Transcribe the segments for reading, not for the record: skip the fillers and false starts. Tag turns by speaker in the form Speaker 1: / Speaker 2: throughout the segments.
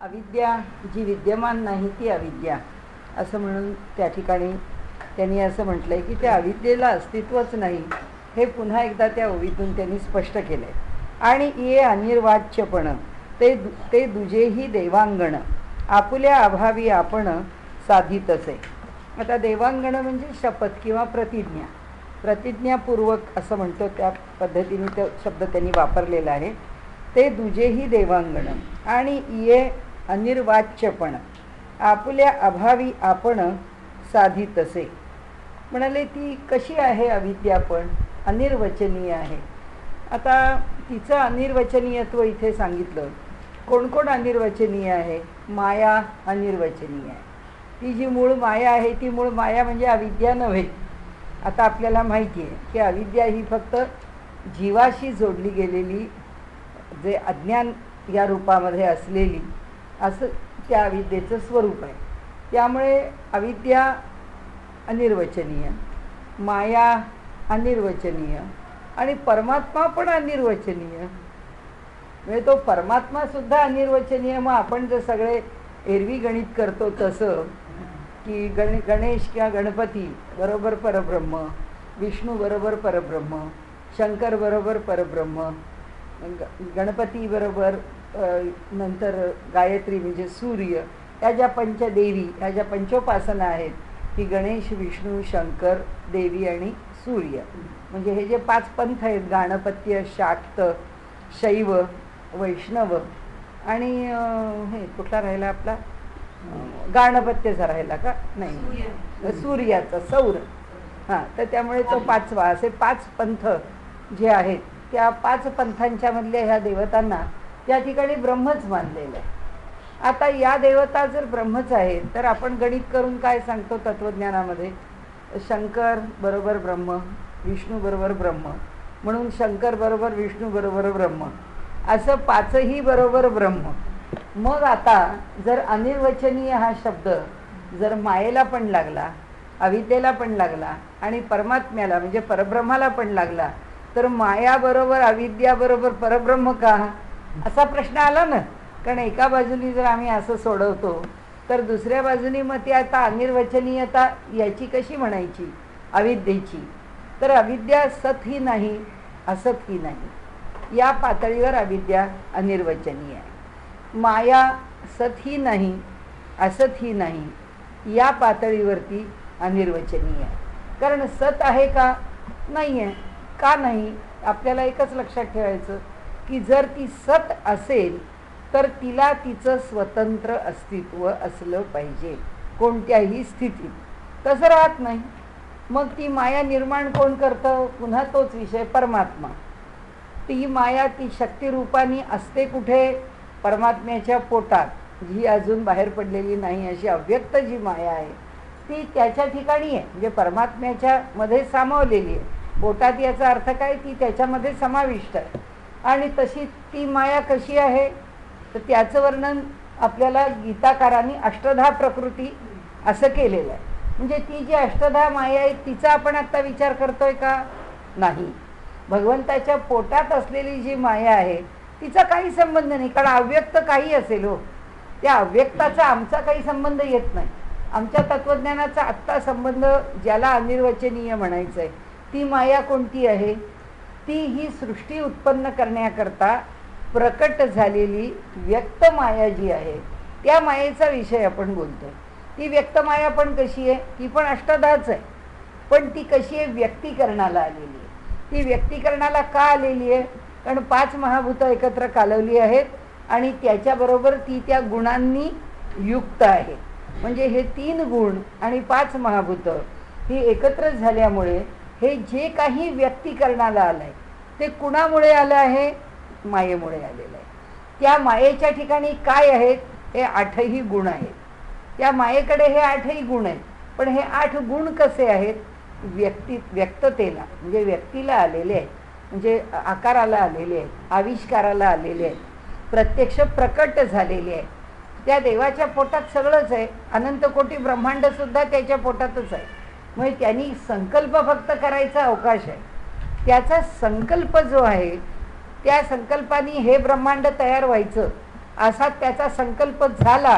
Speaker 1: अविद्या जी विद्यमान नाही ती अविद्या असं म्हणून त्या ठिकाणी त्यांनी असं म्हटलं आहे की त्या अविद्येला अस्तित्वच नाही हे पुन्हा एकदा त्या ओवीतून त्यांनी स्पष्ट केलं आहे. आणि ये अनिर्वाच्यपण ते दुजेही देवांगण आपुल्या अभावी आपण साधितसे. आता देवांगण म्हणजे शपथ किंवा प्रतिज्ञापूर्वक असं म्हणतो, त्या पद्धतीने तो शब्द त्यांनी वापरलेला आहे. ते दुजेही देवांगण आणि ये अनिर्वाच्यपण आपुल्या अभावी आपण साधितसे. म्हणाले ती कशी आहे अविद्या, पण अनिर्वचनीय आहे. आता तिचं अनिर्वचनीयत्व इथे सांगितलं. कोण कोण अनिर्वचनीय आहे? माया अनिर्वचनीय आहे. ती जी मूळ माया आहे ती मूळ माया म्हणजे अविद्या नव्हे. आता आपल्याला माहिती आहे की अविद्या ही फक्त जीवाशी जोडली गेलेली, जे अज्ञान या रूपामध्ये असलेली, असं त्या अविद्येचं स्वरूप आहे. त्यामुळे अविद्या अनिर्वचनीय, माया अनिर्वचनीय आणि परमात्मा पण अनिर्वचनीय. म्हणजे तो परमात्मासुद्धा अनिर्वचनीय. मग आपण जर सगळे एरवी गणित करतो तसं की गणेश किंवा गणपती बरोबर परब्रह्म, विष्णू बरोबर परब्रह्म, शंकर बरोबर परब्रह्म, गणपती बरोबर नंतर गायत्री म्हणजे सूर्य, ह्या ज्या पंचदेवी, ह्या ज्या पंचोपासना आहेत की गणेश, विष्णू, शंकर, देवी आणि सूर्य, म्हणजे हे जे 5 पंथ आहेत, गाणपत्य, शाक्त, शैव, वैष्णव आणि हे कुठला राहिला आपला गाणपत्यचा राहिला का नाही, सूर्याचा सौर. हां, तर त्यामुळे तो 5वा. असे 5 पंथ जे आहेत त्या 5 पंथांच्या मधल्या ह्या देवतांना त्या ठिकाणी ब्रह्मच मानलेलं आहे. आता या देवता जर ब्रह्मच आहेत तर आपण गणित करून काय सांगतो तत्वज्ञानामध्ये, शंकर बरोबर ब्रह्म, विष्णू बरोबर ब्रह्म, म्हणून शंकर बरोबर विष्णू बरोबर ब्रह्म, असं 5ही बरोबर ब्रह्म. मग आता जर अनिर्वचनीय हा शब्द जर मायेला पण लागला, अविद्येला पण लागला आणि परमात्म्याला म्हणजे परब्रह्माला पण लागला, तर माया बरोबर अविद्या बरोबर परब्रह्म का, असा प्रश्न आला ना. कारण एका बाजूनी जर आम्ही असं सोडवतो तर दुसऱ्या बाजूनी मग ती आता अनिर्वचनीयता याची कशी म्हणायची, अविद्येची. तर अविद्या सत ही नाही, असत ही नाही. या पातळीवर अविद्या अनिर्वचनीय आहे. माया सत ही नाही, असत ही नाही, या पातळीवरती अनिर्वचनीय आहे. कारण सत आहे का, नाही आहे. का नाही, आपल्याला एकच लक्षात ठेवायचं की जर ती सत असेल तर तिला तिचं स्वतंत्र अस्तित्व असलं पाहिजे कोणत्याही स्थितीत. तसं राहत नाही. मग ती माया निर्माण कोण करतं, पुन्हा तोच विषय, परमात्मा. ती माया ती शक्तिरूपाने असते कुठे, परमात्म्याच्या पोटात, जी अजून बाहेर पडलेली नाही अशी अव्यक्त जी माया आहे ती त्याच्या ठिकाणी आहे, म्हणजे परमात्म्याच्या मध्ये सामावलेली आहे. पोटात याचा अर्थ काय, ती त्याच्यामध्ये समाविष्ट आहे. आणि तशी ती माया कशी आहे, तर त्याचं वर्णन आपल्याला गीताकारांनी अष्टधा प्रकृती असं केलेलं आहे. म्हणजे ती जी अष्टधा माया आहे तिचा आपण आत्ता विचार करतोय का, नाही. भगवंताच्या पोटात असलेली जी माया आहे तिचा काही संबंध नाही. कारण अव्यक्त काही असेल हो, त्या अव्यक्ताचा आमचा काही संबंध येत नाही. आमच्या तत्त्वज्ञानाचा आत्ता संबंध ज्याला अनिर्वचनीय म्हणायचं आहे, ती माया कोणती आहे, ती ही सृष्टी उत्पन्न करण्याकरता प्रकट झालेली व्यक्त माया जी आहे त्या मायेचा विषय आपण बोलतो. ती व्यक्त माया पण कशी आहे, ती पण अष्टधाच आहे. पण ती कशी आहे, व्यक्तीकरणाला आलेली आहे. ती व्यक्तीकरणाला का आलेली आहे, कारण 5 महाभूतं एकत्र कालवली आहेत आणि त्याच्याबरोबर ती त्या गुणांनी युक्त आहे. म्हणजे हे 3 गुण आणि 5 महाभूतं ही एकत्र झाल्यामुळे हे जे काही व्यक्तीकरणाला आलं आहे ते कुणामुळे आलं आहे, मायेमुळे आलेलं आहे. त्या मायेच्या ठिकाणी काय आहेत, हे 8ही गुण आहेत. त्या मायेकडे हे 8ही गुण आहेत. पण हे 8 गुण कसे आहेत, व्यक्ततेला म्हणजे व्यक्तीला आलेले आहेत, म्हणजे आकाराला आलेले आहेत, आविष्काराला आलेले आहेत, प्रत्यक्ष प्रकट झालेले आहेत. त्या देवाच्या पोटात सगळंच आहे. अनंत कोटी ब्रह्मांडसुद्धा त्याच्या पोटातच आहे. म्हणजे त्यांनी संकल्प फक्त करायचा अवकाश आहे. त्याचा संकल्प जो आहे त्या संकल्पाने हे ब्रह्मांड तयार व्हायचं असा त्याचा संकल्प झाला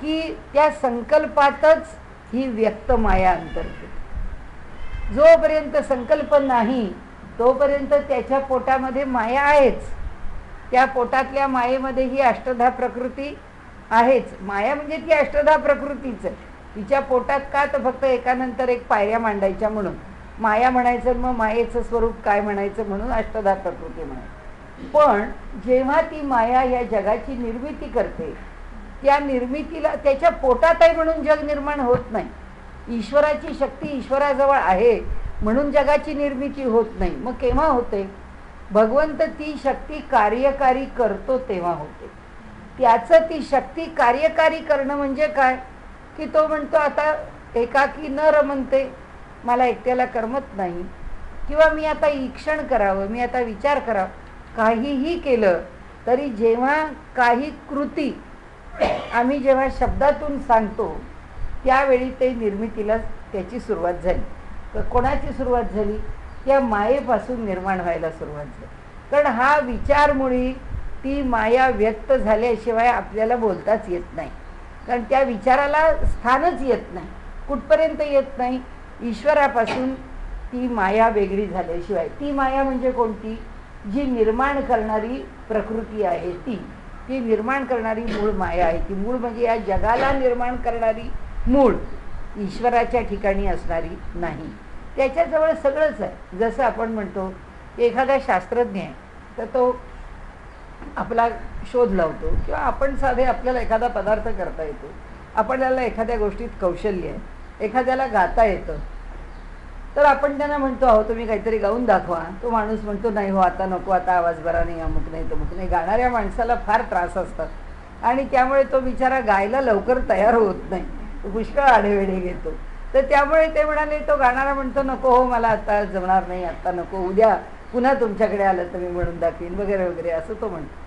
Speaker 1: की त्या संकल्पातच ही व्यक्त माया अंतर्भूत. जोपर्यंत संकल्प नाही तोपर्यंत त्याच्या पोटामध्ये माया आहेच. त्या पोटातल्या मायेमध्ये ही अष्टधा प्रकृती आहेच. माया म्हणजे ती अष्टधा प्रकृतीच आहे. तिच्या पोटात का, तर फक्त एकानंतर एक पायऱ्या मांडायच्या म्हणून माया म्हणायचं, मग मायेचं स्वरूप काय म्हणायचं म्हणून अष्टधा प्रकृती म्हणायचं. पण जेव्हा ती माया या जगाची निर्मिती करते, त्या निर्मितीला त्याच्या पोटात आहे म्हणून जग निर्माण होत नाही. ईश्वराची शक्ती ईश्वराजवळ आहे म्हणून जगाची निर्मिती होत नाही. मग केव्हा होते? भगवंत ती शक्ती कार्यकारी करतो तेव्हा होते. त्याचं ती शक्ती कार्यकारी करणं म्हणजे काय की तो म्हणतो आता एकाकी न रमनते, मला एकट्याला करमत नाही, किंवा मी आता ईक्षण करावं, मी आता विचार करावं. काहीही केलं तरी जेव्हा काही कृती आम्ही जेव्हा शब्दातून सांगतो त्यावेळी ते निर्मितीला त्याची सुरुवात झाली. तर कोणाची सुरुवात झाली? त्या मायेपासून निर्माण व्हायला सुरुवात झाली. कारण हा विचारमुळी ती माया व्यक्त झाल्याशिवाय आपल्याला बोलताच येत नाही. कारण त्या विचाराला स्थानच येत नाही. कुठपर्यंत येत नाही? ईश्वरापासून ती माया वेगळी झाल्याशिवाय. ती माया म्हणजे कोणती? जी निर्माण करणारी प्रकृती आहे, ती निर्माण करणारी मूळ माया आहे. ती मूळ म्हणजे या जगाला निर्माण करणारी मूळ, ईश्वराच्या ठिकाणी असणारी नाही. त्याच्याजवळ सगळंच आहे. जसं आपण म्हणतो एखादा शास्त्रज्ञ आहे तर तो आपला शोध लावतो, किंवा आपण साधे आपल्याला एखादा पदार्थ करता येतो, आपल्याला एखाद्या गोष्टीत कौशल्य आहे, एखाद्याला गाता येतं, तर आपण त्यांना म्हणतो अहो तुम्ही काहीतरी गाऊन दाखवा. तो माणूस म्हणतो नाही हो आता नको, आता आवाज बरा नाही, अमुक नाही तमुक नाही. गाणाऱ्या माणसाला फार त्रास असतात आणि त्यामुळे तो बिचारा गायला लवकर तयार होत नाही, पुष्कळ आढेवेढे घेतो. तर त्यामुळे ते म्हणाले, तो गाणारा म्हणतो नको हो मला आता जमणार नाही, आता नको, उद्या पुन्हा तुमच्याकडे आलं तर मी म्हणून दाखवीन वगैरे वगैरे असं तो म्हणतो.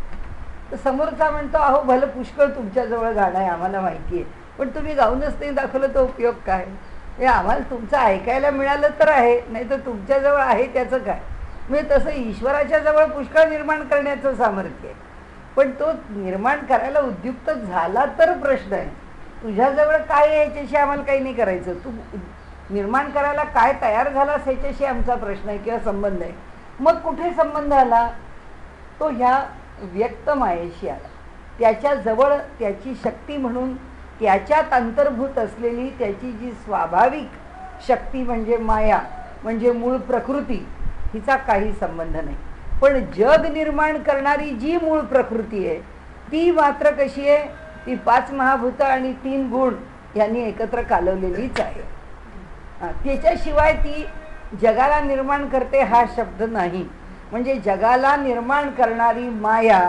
Speaker 1: तर समोरचा म्हणतो अहो भलं पुष्कळ तुमच्याजवळ गाणं आहे आम्हाला माहिती आहे, पण तुम्ही गाऊनच नाही दाखवलं तर उपयोग काय? हे आम्हाला तुमचं ऐकायला मिळालं तर आहे, नाही तर तुमच्याजवळ आहे त्याचं काय? म्हणजे तसं ईश्वराच्या जवळ पुष्कळ निर्माण करण्याचं सामर्थ्य आहे, पण तो निर्माण करायला उद्युक्त झाला तर प्रश्न आहे. तुझ्याजवळ काय आहे याच्याशी आम्हाला काही नाही करायचं. तू निर्माण करायला काय तयार झालास ह्याच्याशी आमचा प्रश्न आहे किंवा संबंध आहे. मग कुठे संबंध आला? तो ह्या व्यक्त मायेशी आला. त्याच्याजवळ त्याची शक्ती म्हणून त्याच्यात अंतर्भूत असलेली त्याची जी स्वाभाविक शक्ती म्हणजे माया म्हणजे मूळ प्रकृती, हिचा काही संबंध नाही. पण जग निर्माण करणारी जी मूळ प्रकृती आहे ती मात्र कशी आहे? ती 5 महाभूत आणि 3 गुण यांनी एकत्र कालवलेलीच आहे. त्याच्याशिवाय ती जगाला निर्माण करते हा शब्द नाही. म्हणजे जगाला निर्माण करणारी माया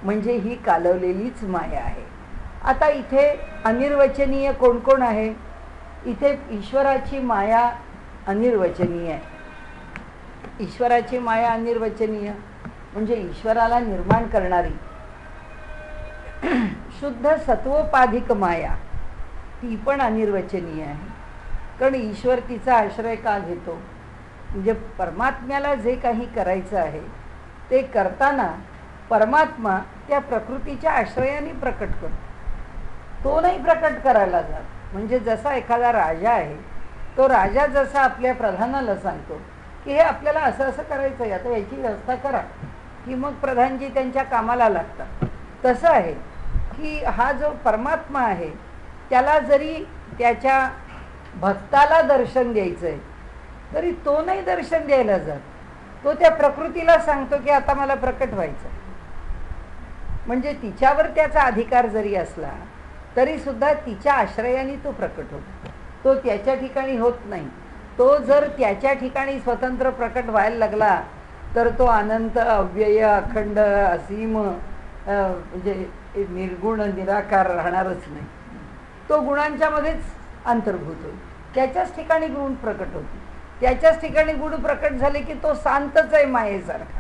Speaker 1: म्हणजे ही कालवलेलीच माया आहे. आता इथे अनिर्वचनीय कोण कोण आहे? इथे ईश्वराची माया अनिर्वचनीय आहे. ईश्वराची माया अनिर्वचनीय म्हणजे ईश्वराला निर्माण करणारी शुद्ध सत्वोपाधिक माया, ती पण अनिर्वचनीय आहे. कारण ईश्वर तिचा आश्रय का घेतो? म्हणजे परमात्म्याला जे काही करायचं आहे ते करताना परमात्मा त्या प्रकृतीच्या आश्रयाने प्रकट करतो, तो नाही प्रकट करायला जात. म्हणजे जसा एखादा राजा आहे, तो राजा जसा आपल्या प्रधानाला सांगतो की हे आपल्याला असं असं करायचं आहे, आता याची व्यवस्था करा, की मग प्रधानजी त्यांच्या कामाला लागतात. तसं आहे की हा जो परमात्मा आहे त्याला जरी त्याच्या भक्ताला दर्शन द्यायचं आहे तरी तो नाही दर्शन द्यायला जात, तो त्या प्रकृतीला सांगतो की आता मला प्रकट व्हायचं. म्हणजे तिच्यावर त्याचा अधिकार जरी असला तरी सुद्धा तिच्या आश्रयाने तो प्रकट होतो, तो त्याच्या ठिकाणी होत नाही. तो जर त्याच्या ठिकाणी स्वतंत्र प्रकट व्हायला लागला तर तो अनंत अव्यय अखंड असीम म्हणजे निर्गुण निराकार राहणारच नाही. तो गुणांच्या मध्येच अंतर्भूत होईल, त्याच्याच ठिकाणी गुण प्रकट होते. त्याच्याच ठिकाणी गुण प्रकट झाले की तो शांतच आहे मायेसारखा,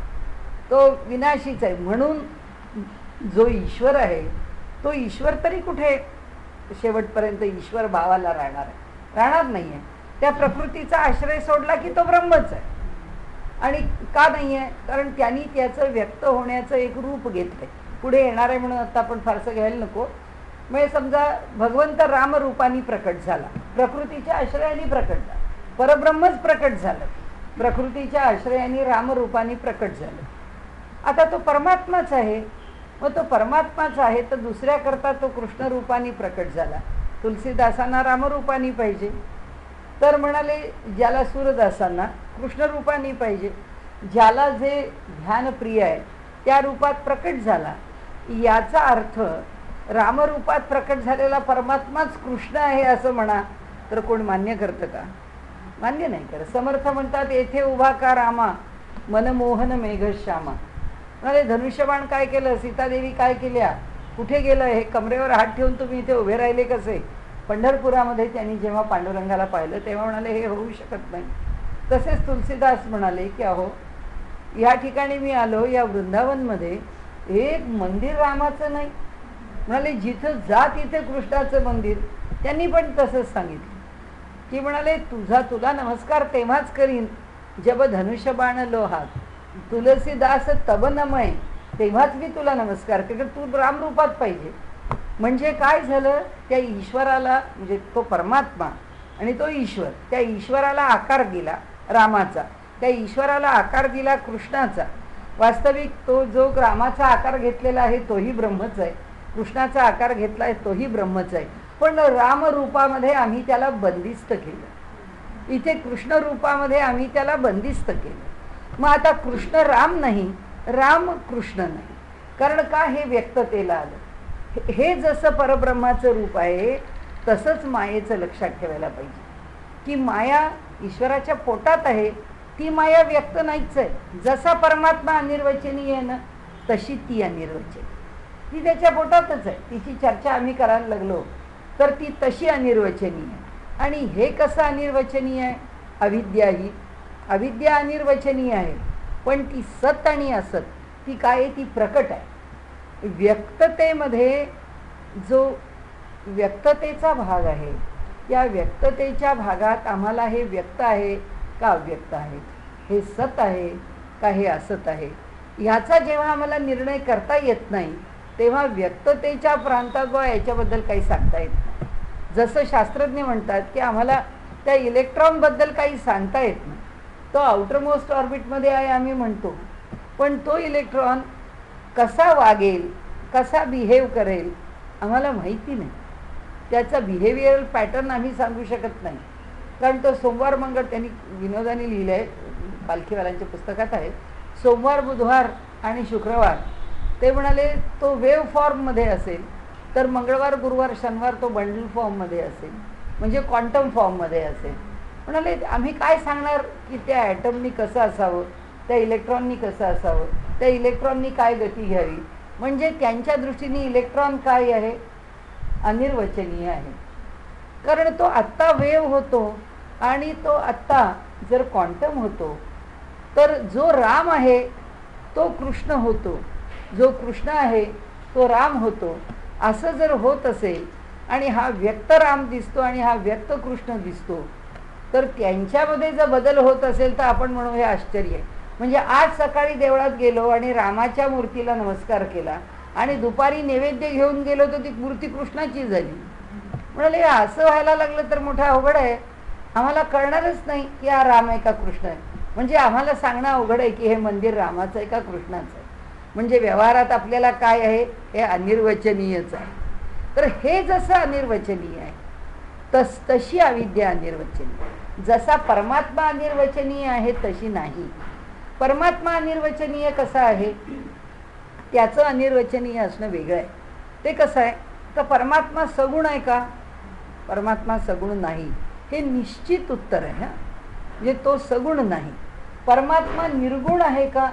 Speaker 1: तो विनाशीच आहे. म्हणून जो ईश्वर आहे तो ईश्वर तरी कुठे शेवटपर्यंत ईश्वर भावाला राहणार आहे? राहणार नाही आहे. त्या प्रकृतीचा आश्रय सोडला की तो ब्रह्मच आहे. आणि का नाही आहे? कारण त्यांनी त्याचं व्यक्त होण्याचं एक रूप घेतलंय. पुढे येणार आहे म्हणून आता आपण फारसं घ्यायला नको. म्हणजे समजा भगवंत रामरूपाने प्रकट झाला, प्रकृतीच्या आश्रयाने प्रकट झाला, परब्रह्मच प्रकट झालं, प्रकृतीच्या आश्रयाने रामरूपाने प्रकट झालं. आता तो परमात्माच आहे. मग तो परमात्माच आहे तर दुसऱ्या करता तो कृष्ण रूपाने प्रकट झाला. तुलसीदासांना रामरूपाने पाहिजे, तर म्हणाले ज्याला सूरदासांना कृष्ण रूपाने पाहिजे. ज्याला जे ध्यानप्रिय आहे त्या रूपात प्रकट झाला. याचा अर्थ रामरूपात प्रकट झालेला परमात्माच कृष्ण आहे असं म्हणा तर कोण मान्य करतं का? मान्य नाही करत. समर्थ म्हणतात येथे उभा का रामा मनमोहन मेघश्यामा. म्हणाले धनुष्यबाण काय केलं, सीतादेवी काय केल्या, कुठे गेलं, हे कमरेवर हात ठेवून तुम्ही इथे उभे राहिले कसे? पंढरपुरामध्ये त्यांनी जेव्हा पांडुरंगाला पाहिलं तेव्हा म्हणाले हे होऊ शकत नाही. तसेच तुलसीदास म्हणाले की अहो या ठिकाणी मी आलो, या वृंदावनमध्ये एक मंदिर रामाचं नाही. म्हणाले जिथं जा तिथे कृष्णाचं मंदिर. त्यांनी पण तसंच सांगितलं की म्हणाले तुला नमस्कार तेव्हाच करीन जब धनुष्यबाण लोहात, तुलसीदास तब नमय, तेव्हाच मी तुला नमस्कार करेन, तू रामरूपात पाहिजे. म्हणजे काय झालं, त्या ईश्वराला म्हणजे तो परमात्मा आणि तो ईश्वर, त्या ईश्वराला आकार दिला रामाचा, त्या ईश्वराला आकार दिला कृष्णाचा. वास्तविक तो जो रामाचा आकार घेतलेला आहे तोही ब्रह्मच आहे, कृष्णाचा आकार घेतला आहे तोही ब्रह्मच आहे. पण रामरूपामध्ये आम्ही त्याला बंदिस्त केलं, इथे कृष्ण रूपामध्ये आम्ही त्याला बंदिस्त केलं. मग आता कृष्ण राम नाही, राम कृष्ण नाही. कारण का, हे व्यक्ततेला आलं. हे जसं परब्रह्माचं रूप आहे तसंच मायेचं लक्षात ठेवायला पाहिजे की माया ईश्वराच्या पोटात आहे, ती माया व्यक्त नाहीच आहे. जसा परमात्मा अनिर्वचनीय आहे ना तशी ती अनिर्वचनीय, ती त्याच्या पोटातच आहे. तिची चर्चा आम्ही करायला लागलो तर ती तशी अनिर्वचनीय आहे. आणि हे कसं अनिर्वचनीय आहे? अविद्या ही अविद्या अनिर्वचनीय आहे, पण ती सत आणि असत ती काय आहे, ती प्रकट आहे. व्यक्ततेमध्ये जो व्यक्ततेचा भाग आहे, या व्यक्ततेच्या भागात आम्हाला हे व्यक्त आहे का अव्यक्त आहे, हे सत आहे का हे असत आहे, ह्याचा जेव्हा आम्हाला निर्णय करता येत नाही तेव्हा व्यक्ततेच्या प्रांतात व याच्याबद्दल काही सांगता येत नाही. जसं शास्त्रज्ञ म्हणतात की आम्हाला त्या इलेक्ट्रॉनबद्दल काही सांगता येत नाही. तो आउटरमोस्ट ऑर्बिटमध्ये आहे आम्ही म्हणतो, पण तो इलेक्ट्रॉन कसा वागेल, कसा बिहेव करेल आम्हाला माहिती नाही. त्याचा बिहेवियरल पॅटर्न आम्ही सांगू शकत नाही. कारण तो सोमवार मंगळ, त्यांनी विनोदाने लिहिलं आहे, पालखीवाल्यांच्या पुस्तकात आहे, सोमवार बुधवार आणि शुक्रवार ते म्हणाले तो वेव्ह फॉर्ममध्ये असेल, तर मंगळवार गुरुवार शनिवार तो बंडल फॉर्ममध्ये असेल, म्हणजे क्वांटम फॉर्ममध्ये असेल. म्हणाले आम्ही काय सांगणार की त्या ॲटमनी कसं असावं, त्या इलेक्ट्रॉननी कसं असावं, त्या इलेक्ट्रॉननी काय गती घ्यावी. म्हणजे त्यांच्या दृष्टीने इलेक्ट्रॉन काय आहे, अनिर्वचनीय आहे. कारण तो आत्ता वेव्ह होतो आणि तो आत्ता जर क्वांटम होतो तर जो राम आहे तो कृष्ण होतो, जो कृष्ण आहे तो राम होतो. असं जर होत असेल आणि हा व्यक्त राम दिसतो आणि हा व्यक्त कृष्ण दिसतो, तर त्यांच्यामध्ये जर बदल होत असेल तर आपण म्हणू हे आश्चर्य आहे. म्हणजे आज सकाळी देवळात गेलो आणि रामाच्या मूर्तीला नमस्कार केला आणि दुपारी नैवेद्य घेऊन गेलो तर ती मूर्ती कृष्णाची झाली. म्हणाले असं व्हायला लागलं तर मोठा अवघड आहे, आम्हाला कळणारच नाही की हा राम आहे का कृष्ण आहे. म्हणजे आम्हाला सांगणं अवघड आहे की हे मंदिर रामाचं आहे का कृष्णाचं आहे. म्हणजे व्यवहारात आपल्याला काय आहे, हे अनिर्वचनीयच आहे. तर हे जसं अनिर्वचनीय आहे तशी अविद्या अनिर्वचनीय. जसा परमात्मा अनिर्वचनीय आहे तशी नाही. परमात्मा अनिर्वचनीय कसा आहे, त्याचं अनिर्वचनीय असणं वेगळं आहे. ते कसं आहे तर परमात्मा सगुण आहे का, परमात्मा सगुण नाही, हे निश्चित उत्तर आहे. म्हणजे तो सगुण नाही. परमात्मा निर्गुण आहे का,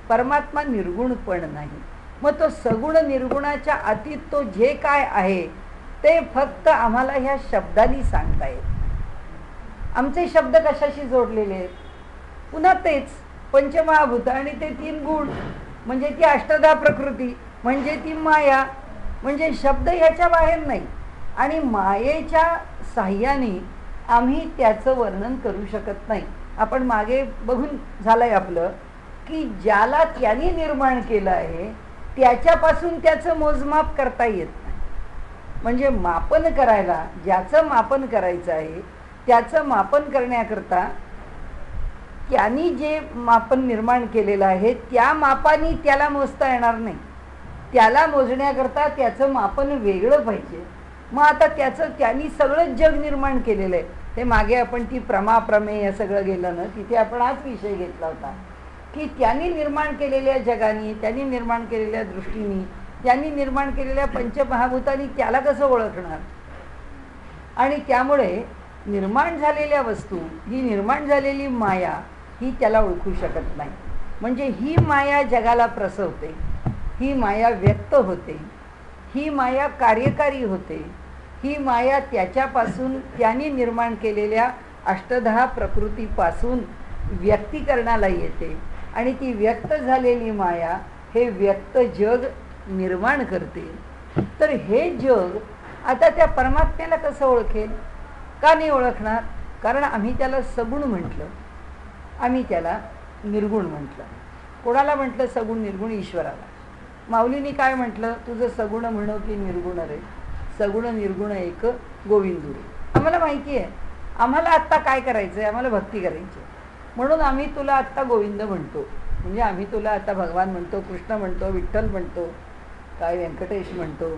Speaker 1: परमात्मा निर्गुण पण नाही. मग तो सगुण निर्गुणाच्या अतीत तो जे काय आहे ते फक्त आम्हाला ह्या शब्दांनी सांगता येत. आमचे शब्द कशाशी जोडलेले आहेत, पुन्हा तेच पंचमहाभूत आणि ते 3 गुण, म्हणजे ती अष्टधा प्रकृती, म्हणजे ती माया. म्हणजे शब्द ह्याच्या बाहेर नाही. आणि मायेच्या साह्याने आम्ही त्याचं वर्णन करू शकत नाही. आपण मागे बघून झालंय आपलं की ज्याला त्यांनी निर्माण केलं आहे त्याच्यापासून त्याचं मोजमाप करता येत नाही. म्हणजे मापन करायला, ज्याचं मापन करायचं आहे त्याचं मापन करण्याकरता त्यांनी जे मापन निर्माण केलेलं आहे त्या मापाने त्याला मोजता येणार नाही. त्याला मोजण्याकरता त्याचं मापन वेगळं पाहिजे. मग आता त्यांनी सगळं जग निर्माण केलेलं आहे. ते मागे आपण ती प्रमेय सगळं गेलं ना, तिथे आपण हाच विषय घेतला होता की त्यांनी निर्माण केलेल्या जगानी, त्यांनी निर्माण केलेल्या दृष्टीनी, त्यांनी निर्माण केलेल्या पंचमहाभूतांनी त्याला कसं ओळखणार. आणि त्यामुळे निर्माण झालेल्या वस्तू, ही निर्माण झालेली माया, ही त्याला ओळखू शकत नाही. म्हणजे ही माया जगाला प्रसवते, ही माया व्यक्त होते, ही माया कार्यकारी होते, ही माया त्याच्यापासून त्यांनी निर्माण केलेल्या अष्टदहा प्रकृतीपासून व्यक्तीकरणाला येते. आणि ती व्यक्त झालेली माया हे व्यक्त जग निर्माण करते. तर हे जग आता त्या परमात्म्याला कसं ओळखेल? का नाही ओळखणार? कारण आम्ही त्याला सगुण म्हटलं, आम्ही त्याला निर्गुण म्हटलं. कोणाला म्हटलं सगुण निर्गुण? ईश्वराला. माऊलींनी काय म्हटलं? तुझं सगुण म्हणो की निर्गुण रे, सगुण निर्गुण एक गोविंदू रे. आम्हाला माहिती आहे आम्हाला आत्ता काय करायचं आहे, आम्हाला भक्ती करायची, म्हणून आम्ही तुला आत्ता गोविंद म्हणतो. म्हणजे आम्ही तुला आता भगवान म्हणतो, कृष्ण म्हणतो, विठ्ठल म्हणतो, काय व्यंकटेश म्हणतो,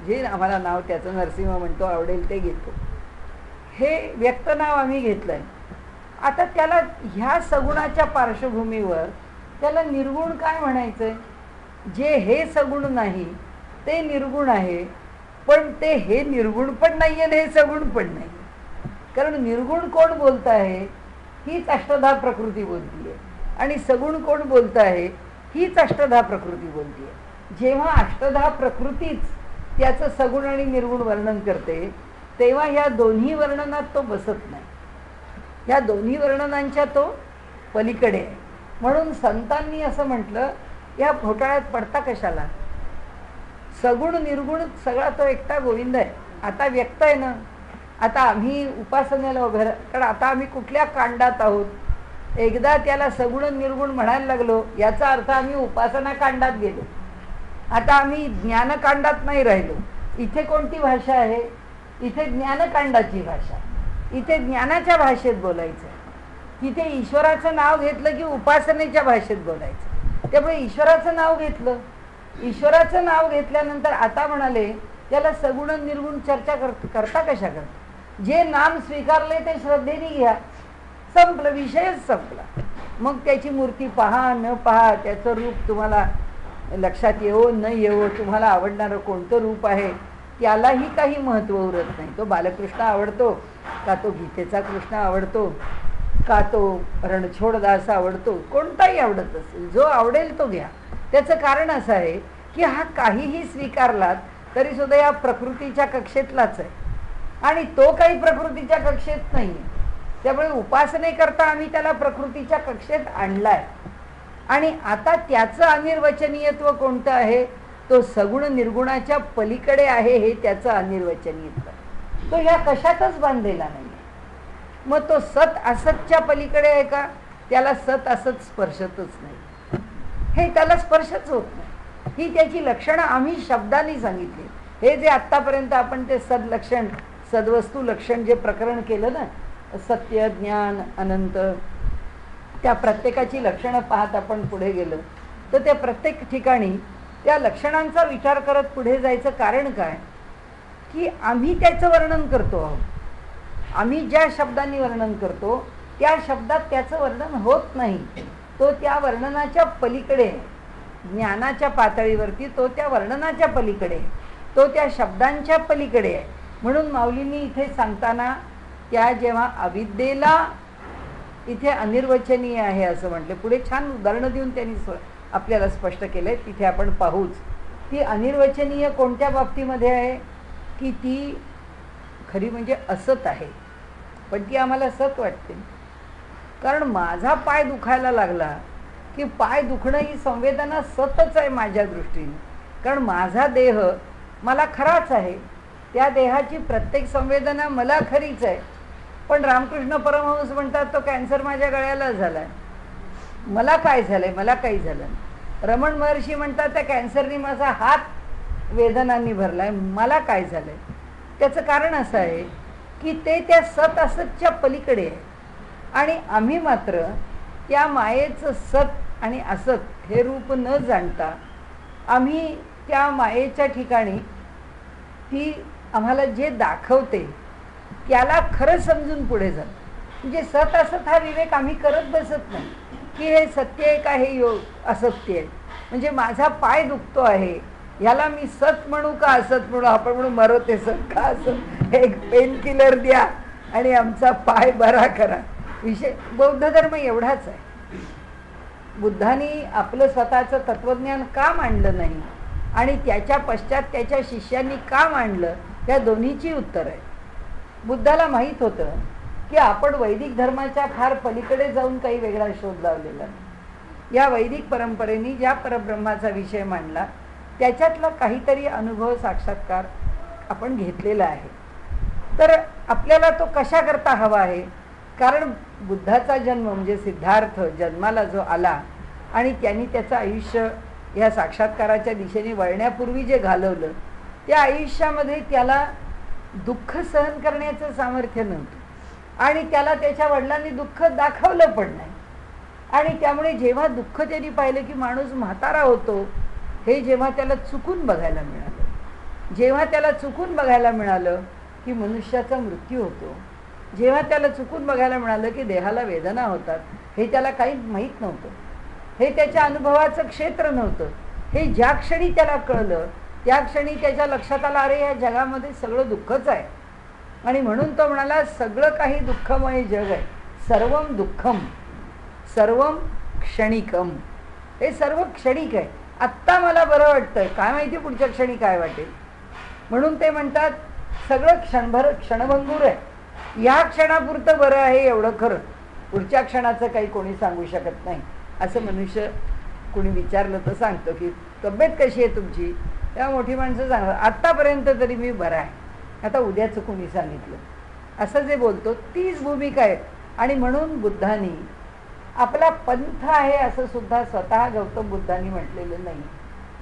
Speaker 1: जे आम्हाला नाव त्याचं नरसिंह म्हणतो, आवडेल ते घेतो. हे व्यक्त नाव आम्ही घेतलं आहे. आता त्याला ह्या सगुणाच्या पार्श्वभूमीवर त्याला निर्गुण काय म्हणायचं आहे? जे हे सगुण नाही ते निर्गुण आहे, पण ते हे निर्गुण पण नाही आणि हे सगुण पण नाही. कारण निर्गुण कोण बोलत आहे? हीच अष्टधा प्रकृती बोलती आहे. आणि सगुण कोण बोलत आहे? हीच अष्टधा प्रकृती बोलती आहे. जेव्हा अष्टधा प्रकृतीच त्याचं सगुण आणि निर्गुण वर्णन करते, तेव्हा ह्या दोन्ही वर्णनात तो बसत नाही. या दोन्ही वर्णनांच्या तो पलीकडे आहे. म्हणून संतांनी असं म्हटलं, या घोटाळ्यात पडता कशाला? सगुण निर्गुण सगळा तो एकटा गोविंद आहे. आता व्यक्त आहे ना, आता आम्ही उपासनेला उभे, कारण आता आम्ही कुठल्या कांडात आहोत? एकदा त्याला सगुण निर्गुण म्हणायला लागलो याचा अर्थ आम्ही उपासना कांडात गेलो. आता आम्ही ज्ञानकांडात नाही राहिलो. इथे कोणती भाषा आहे? इथे ज्ञानकांडाची भाषा. इथे ज्ञानाच्या भाषेत बोलायचं. तिथे ईश्वराचं नाव घेतलं की उपासनेच्या भाषेत बोलायचं. त्यामुळे ईश्वराचं नाव घेतलं. ईश्वराचं नाव घेतल्यानंतर आता म्हणाले त्याला सगुण निर्गुण चर्चा करता कशा करता? जे नाम स्वीकारले ते श्रद्धेने घ्या. संपलं, विषयच संपला. मग त्याची मूर्ती पहा न पहा, त्याचं रूप तुम्हाला लक्षात येवो न येवो, तुम्हाला आवडणारं कोणतं रूप आहे त्यालाही काही महत्त्व उरत नाही. तो बालकृष्ण आवडतो का, तो गीतेचा कृष्ण आवडतो का, तो रणछोडदास आवडतो, कोणताही आवडत असेल, जो आवडेल तो घ्या. त्याचं कारण असं आहे की हा काहीही स्वीकारलात तरी सुद्धा या प्रकृतीच्या कक्षेतलाच आहे आणि तो काही प्रकृतीच्या कक्षेत नाही. त्यामुळे उपासनेकरता आम्ही त्याला प्रकृतीच्या कक्षेत आणलाय. आणि आता त्याचं अनिर्वचनीयत्व कोणतं आहे? तो सगुण निर्गुणाच्या पलीकडे आहे, हे त्याचं अनिर्वचनीयत्व. तो ह्या कशातच बांधलेला नाही. मग तो सत असतच्या पलीकडे आहे का? त्याला सत असत स्पर्शतच नाही, हे त्याला स्पर्शच होत नाही. ही त्याची लक्षणं आम्ही शब्दांनी सांगितली. हे जे आत्तापर्यंत आपण ते सदलक्षण, सद्वस्तू लक्षण जे प्रकरण केलं ना, सत्य, ज्ञान, अनंत, त्या प्रत्येकाची लक्षणं पाहत आपण पुढे गेलो तर त्या प्रत्येक ठिकाणी त्या लक्षणांचा विचार करत पुढे जायचं कारण काय? की आम्ही त्याचं वर्णन करतो आहोत. आम्ही ज्या शब्दांनी वर्णन करतो त्या शब्दात त्याचं वर्णन होत नाही. तो त्या वर्णनाच्या पलीकडे, ज्ञानाच्या पातळीवरती तो त्या वर्णनाच्या पलीकडे, तो त्या शब्दांच्या पलीकडे आहे. म्हणून माऊलींनी इथे सांगताना त्या जेव्हा अविद्येला इथे अनिर्वचनीय आहे असं म्हटलं, पुढे छान उदाहरणं देऊन त्यांनी आपल्याला स्पष्ट केलंय, तिथे आपण पाहूच. ती अनिर्वचनीय कोणत्या बाबतीमध्ये आहे? की ती खरी म्हणजे असत आहे, पण ती आम्हाला सत वाटते. कारण माझा पाय दुखायला लागला की पाय दुखणं ही संवेदना सतच आहे माझ्या दृष्टीने. कारण माझा देह मला खराच आहे, त्या देहाची प्रत्येक संवेदना मला खरीच आहे. पण रामकृष्ण परमहंस म्हणतात तो कॅन्सर माझ्या गळ्याला झालाय, मला काय झालंय? मला काही झालं नाही. रमण महर्षी म्हणतात त्या कॅन्सरनी माझा हात वेदनांनी भरलाय, मला काय झालंय? त्याचं कारण असं आहे की ते त्या सत असतच्या पलीकडे आहे आणि आम्ही मात्र त्या मायेचं सत आणि असत हे रूप न जाणता आम्ही त्या मायेच्या ठिकाणी ती आम्हाला जे दाखवते त्याला खरं समजून पुढे जातो. म्हणजे सत असत हा विवेक आम्ही करत बसत नाही की हे सत्य आहे का हे असत्य आहे. म्हणजे माझा पाय दुखतो आहे, ह्याला मी सत म्हणू का असत म्हणू? आपण म्हणू मरते सत का असत, एक पेन किलर द्या आणि आमचा पाय बरा करा. विषय बौद्ध धर्म एवढाच आहे. बुद्धांनी आपलं स्वतःचं तत्वज्ञान का मांडलं नाही आणि त्याच्या पश्चात त्याच्या शिष्यांनी का मांडलं, या दोन्हीची उत्तर आहे. बुद्धाला माहीत होतं की आपण वैदिक धर्माच्या फार पलीकडे जाऊन काही वेगळा शोध लावलेला नाही. या वैदिक परंपरेने ज्या परब्रह्माचा विषय मांडला त्याच्यातला काहीतरी अनुभव साक्षात्कार आपण घेतलेला आहे. तर आपल्याला तो कशा करता हवा आहे? कारण बुद्धाचा जन्म म्हणजे सिद्धार्थ जन्माला जो आला आणि त्यांनी त्याचं आयुष्य या साक्षात्काराच्या दिशेने वळण्यापूर्वी जे घालवलं, त्या आयुष्यामध्ये त्याला दुःख सहन करण्याचं सामर्थ्य नव्हतं आणि त्याला त्याच्या वडिलांनी दुःख दाखवलं पण नाही. आणि त्यामुळे जेव्हा दुःख त्यांनी पाहिलं की माणूस म्हातारा होतो, हे जेव्हा त्याला चुकून बघायला मिळालं, जेव्हा त्याला चुकून बघायला मिळालं की मनुष्याचा मृत्यू होतो, जेव्हा त्याला चुकून बघायला मिळालं की देहाला वेदना होतात, हे त्याला काही माहीत नव्हतं, हे त्याच्या अनुभवाचं क्षेत्र नव्हतं. हे ज्या क्षणी त्याला कळलं त्या क्षणी त्याच्या लक्षात आलं, अरे या जगामध्ये सगळं दुःखच आहे. आणि म्हणून तो म्हणाला सगळं काही दुःखमय जग आहे, सर्वम दुःखम सर्वम क्षणिकम, हे सर्व क्षणिक आहे. आत्ता मला बरं वाटतंय, काय माहिती पुढच्या क्षणी काय वाटेल. म्हणून ते म्हणतात सगळं क्षणभंगूर आहे, या क्षणापुरतं बरं आहे एवढं खरं, पुढच्या क्षणाचं काही कोणी सांगू शकत नाही. असं मनुष्य कोणी विचारलं तर सांगतो की तब्येत कशी आहे तुमची, तेव्हा मोठी माणसं सांगतात आत्तापर्यंत तरी मी बरा आहे, आता उद्याचं कोणी सांगितलं, असं जे बोलतो तीच भूमिका आहे. आणि म्हणून बुद्धांनी आपला पंथ आहे असं सुद्धा स्वतः गौतम बुद्धांनी म्हटलेलं नाही,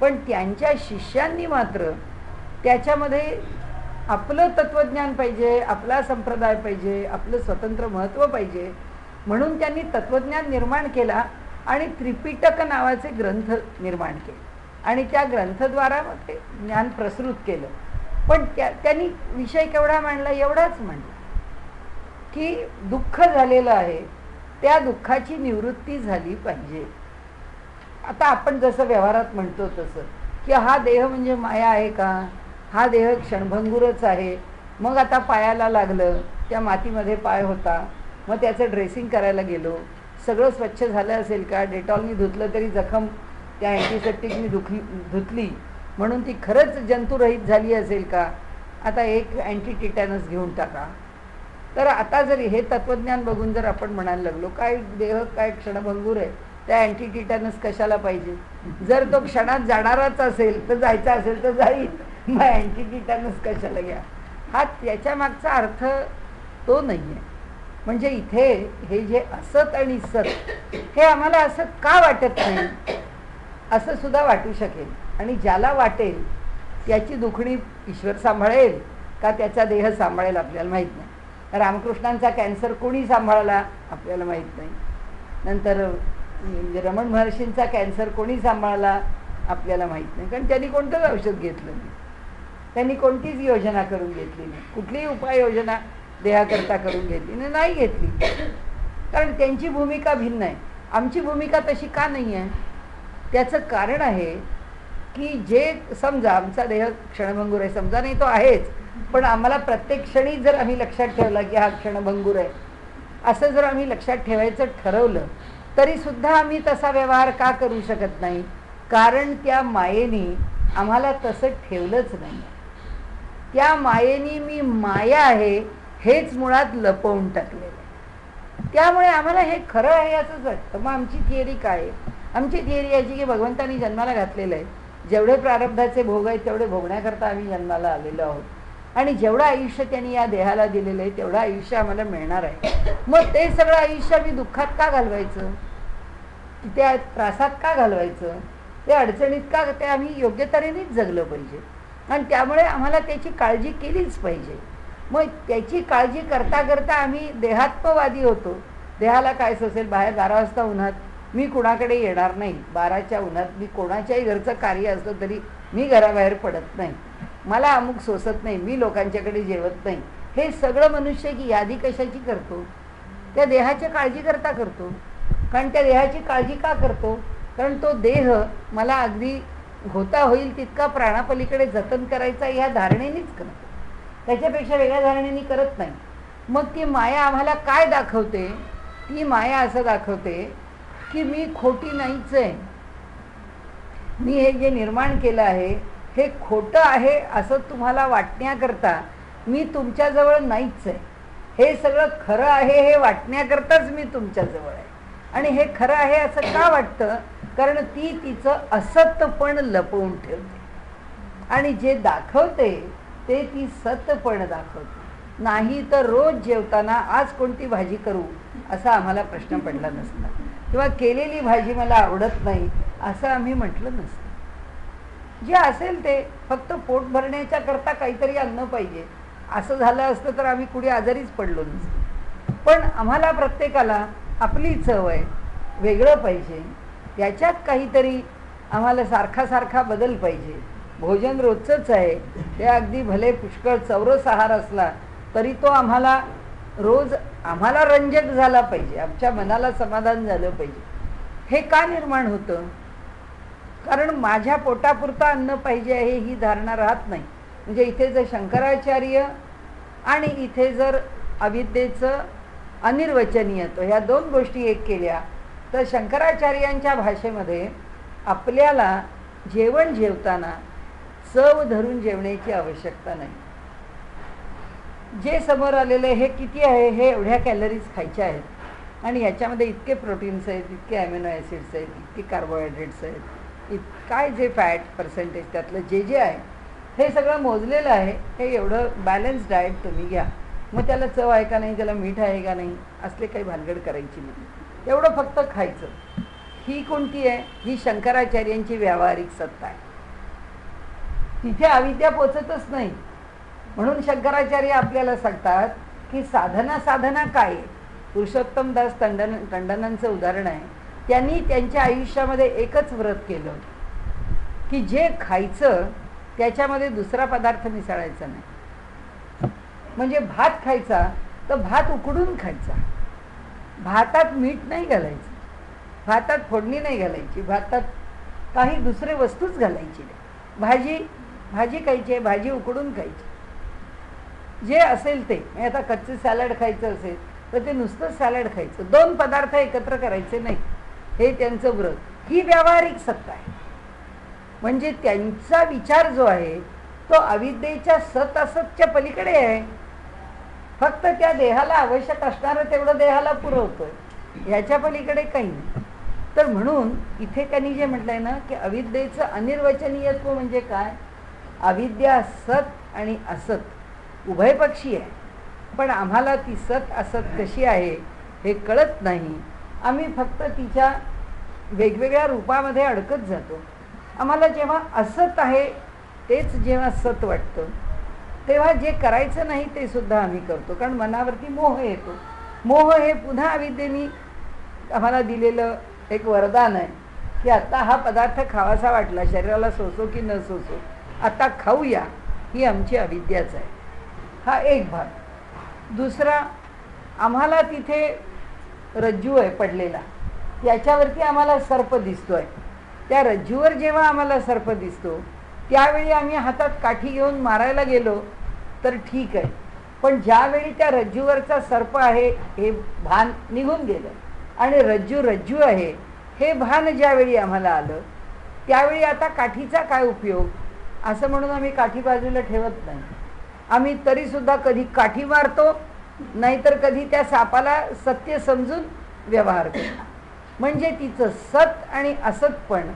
Speaker 1: पण त्यांच्या शिष्यांनी मात्र त्याच्यामध्ये आपलं तत्वज्ञान पाहिजे, आपला संप्रदाय पाहिजे, आपलं स्वतंत्र महत्त्व पाहिजे, म्हणून त्यांनी तत्वज्ञान निर्माण केला आणि त्रिपिटक नावाचे ग्रंथ निर्माण केले आणि त्या ग्रंथद्वारा ते ज्ञान प्रसृत केलं. पण त्यांनी विषय केवढा मांडला? एवढाच मांडला की दुःख झालेलं आहे, त्या दुःखाची निवृत्ती झाली पाहिजे. आता आपण जसं व्यवहारात म्हणतो तसं की हा देह म्हणजे माया आहे का, हा देह क्षणभंगूरच आहे. मग आता पायाला लागलं, त्या मातीमध्ये पाय होता, मग त्याचं ड्रेसिंग करायला गेलो, सगळं स्वच्छ झालं असेल का, डेटॉलनी धुतलं तरी जखम त्या अँटीसेप्टिकनी धुतली म्हणून ती खरंच जंतुरहित झाली असेल का, आता एक अँटी टिटॅनस घेऊन टाका. तर आता जर हे तत्वज्ञान बघून जर आपण म्हणायला लागलो काय देह काय क्षणभंगूर आहे, त्या अँटी टिटॅनस कशाला पाहिजे, जर तो क्षणात जाणाराच असेल तर जायचा असेल तर जाईल, मग अँटी टिटॅनस कशाला घ्या. हा त्याच्या मागचा अर्थ तो नाही आहे. म्हणजे इथे हे जे असत आणि सत हे आम्हाला असत का वाटत नाही असं सुद्धा वाटू शकेल. आणि ज्याला वाटेल त्याची दुखणी ईश्वर सांभाळेल का त्याचा देह सांभाळेल आपल्याला माहीत नाही. रामकृष्णांचा कॅन्सर कोणी सांभाळला आपल्याला माहीत नाही. नंतर रमण महर्षींचा कॅन्सर कोणी सांभाळला आपल्याला माहीत नाही, कारण त्यांनी कोणतंच औषध घेतलं नाही, त्यांनी कोणतीच योजना करून घेतली नाही, कुठलीही उपाययोजना देहाकरता करून घेतली नाही घेतली, कारण त्यांची भूमिका भिन्न आहे. आमची भूमिका तशी का नाही आहे? त्याचं कारण आहे की जे समजा आमचा देह क्षणभंगूर आहे, समजा नाही तो आहेच, पण आम्हाला प्रत्येक क्षणी जर आम्ही लक्षात ठेवला की हा क्षणभंगूर आहे असं जर आम्ही लक्षात ठेवायचं ठरवलं तरी सुद्धा आम्ही तसा व्यवहार का करू शकत नाही? कारण त्या मायेने आम्हाला तसं ठेवलंच नाही. त्या मायेने मी माया आहे हेच मुळात लपवून टाकलेलं आहे. त्यामुळे आम्हाला हे खरं आहे असंच वाटतं. मग आमची थिअरी काय आहे? आमची थिअरी याची की भगवंतानी जन्माला घातलेलं आहे, जेवढे प्रारब्धाचे भोग आहेत तेवढे भोगण्याकरता आम्ही जन्माला आलेलो आहोत आणि जेवढं आयुष्य त्यांनी या देहाला दिलेलं आहे तेवढं आयुष्य आम्हाला मिळणार आहे. मग ते सगळं आयुष्य आम्ही दुःखात का घालवायचं, त्या त्रासात का घालवायचं? ते अडचणीत का ते आम्ही योग्य तऱ्हेनेच जगलं पाहिजे आणि त्यामुळे आम्हाला त्याची काळजी केलीच पाहिजे. मग त्याची काळजी करता करता आम्ही देहात्मवादी होतो. देहाला काय सोसेल, बाहेर 12 वाजता उन्हात मी कुणाकडे येणार नाही, 12च्या उन्हात मी कोणाच्याही घरचं कार्य असलं तरी मी घराबाहेर पडत नाही, मला अमुक सोसत नाही, मी लोकांच्याकडे जेवत नाही. हे सगळं मनुष्य की यादी कशाची करतो? त्या देहाची काळजी करता करतो. कारण त्या देहाची काळजी का करतो? कारण तो देह मला अगदी होता होईल तितका प्राणापलीकडे जतन करायचा ह्या धारणेनेच करतो, त्याच्यापेक्षा वेगळ्या धारणेने करत नाही. मग ती माया आम्हाला काय दाखवते? ती माया असं दाखवते की मी खोटी नाहीच आहे, मी हे जे निर्माण केलं आहे हे खोटं आहे असं तुम्हाला वाटण्याकरता मी तुमच्याजवळ नाहीच आहे. हे सगळं खरं आहे हे वाटण्याकरताच मी तुमच्याजवळ आहे. आणि हे खरं आहे असं का वाटतं? कारण ती तिचं असतपण लपवून ठेवते आणि जे दाखवते ते ती सतपण दाखवते. नाही तर रोज जेवताना आज कोणती भाजी करू असा आम्हाला प्रश्न पडला नसता, किंवा केलेली भाजी मला आवडत नाही असं आम्ही म्हटलं नसतं. जे असेल ते फक्त पोट भरण्याच्या करता काहीतरी अन्न पाहिजे असं झालं असतं तर आम्ही कुठे आजारीच पडलो नसतो. पण आम्हाला प्रत्येकाला आपली चव आहे, वेगळं पाहिजे, त्याच्यात काहीतरी आम्हाला सारखा बदल पाहिजे. भोजन रोजचंच आहे, ते अगदी भले पुष्कळ चौरस आहार असला तरी तो आम्हाला रोज आम्हाला रंजक झाला पाहिजे, आमच्या मनाला समाधान झालं पाहिजे. हे का निर्माण होतं? कारण माझ्या पोटापुरता अन्न पाहिजे आहे ही धारणा राहत नाही. म्हणजे इथे जर शंकराचार्य आणि इथे जर अविद्येचं अनिर्वचनीयत्व ह्या दोन गोष्टी एक केल्या तर शंकराचार्यांच्या भाषेमध्ये आपल्याला जेवण जेवताना चव धरून जेवण्याची आवश्यकता नाही. जे समोर आलेलं हे किती आहे, हे एवढ्या कॅलरीज खायच्या आहेत आणि ह्याच्यामध्ये इतके प्रोटीन्स आहेत, इतके ॲमिनो ॲसिड्स आहेत, इतके कार्बोहायड्रेट्स आहेत, काय जे फॅट पर्सेंटेज त्यातलं जे जे आहे हे सगळं मोजलेलं आहे. हे एवढं बॅलन्स डाएट तुम्ही घ्या. मग त्याला चव आहे का नाही, त्याला मीठ आहे का नाही असले काही भानगड करायची नाही, एवढं फक्त खायचं. ही कोणती आहे? ही शंकराचार्यांची व्यावहारिक सत्ता आहे. तिथे अविद्या पोचतच नाही. म्हणून शंकराचार्य आपल्याला सांगतात की साधना काय आहे. पुरुषोत्तम दास टंडनांचं उदाहरण आहे. त्यांनी त्यांच्या आयुष्यामध्ये एकच व्रत केलं की जे खायचं त्याच्यामध्ये दुसरा पदार्थ मिसळायचा नाही. म्हणजे भात खायचा तर भात उकडून खायचा, भातात मीठ नाही घालायचं, भातात फोडणी नाही घालायची, भातात काही दुसरे वस्तूच घालायची नाही. भाजी खायची आहे, भाजी उकडून खायची. जे असेल ते, आता कच्चे सॅलड खायचं असेल तर ते नुसतं सॅलड खायचं, 2 पदार्थ एकत्र करायचे नाही. हे त्यांचं व्रत. ही व्यावहारिक सत्ता आहे. म्हणजे त्यांचा विचार जो आहे तो अविद्येच्या सत असतच्या पलीकडे आहे. फक्त त्या देहाला आवश्यक असणारं तेवढं देहाला पुरवतोय, ह्याच्या पलीकडे काही नाही. तर म्हणून इथे त्यांनी जे म्हटलंय ना की अविद्येचं अनिर्वचनीयत्व म्हणजे काय? अविद्या सत आणि असत उभयपक्षी आहे, पण आम्हाला ती सत असत कशी आहे हे कळत नाही. आम्ही फक्त तिच्या वेगवेगळ्या रूपामध्ये अडकत जातो. आम्हाला जेव्हा असत आहे तेच जेव्हा सत वाटतं तेव्हा जे करायचं नाही ते सुद्धा आम्ही करतो, कारण मनावरती मोह येतो. मोह हे पुन्हा अविद्येने आम्हाला दिलेलं एक वरदान आहे की आता हा पदार्थ खावासा वाटला, शरीराला सोसो की न सोसो, आता खाऊया. ही आमची अविद्याच आहे. हा एक भाग. दुसरा, आम्हाला तिथे रज्जू आहे पडलेला, त्याच्यावरती आम्हाला सर्प दिसतोय. त्या रज्जूवर जेव्हा आम्हाला सर्प दिसतो त्यावेळी आम्ही हातात काठी घेऊन मारायला गेलो तर ठीक आहे, पण ज्यावेळी त्या रज्जूवरचा सर्प आहे हे भान निघून गेलं आणि रज्जू आहे हे भान ज्यावेळी आम्हाला आलं त्यावेळी आता काठीचा काय उपयोग असं म्हणून आम्ही काठी बाजूला ठेवत नाही. आम्ही तरीसुद्धा कधी काठी मारतो, नाहीतर कधी त्या सापाला सत्य समजून व्यवहार करतो. म्हणजे तिचं सत आणि असतपण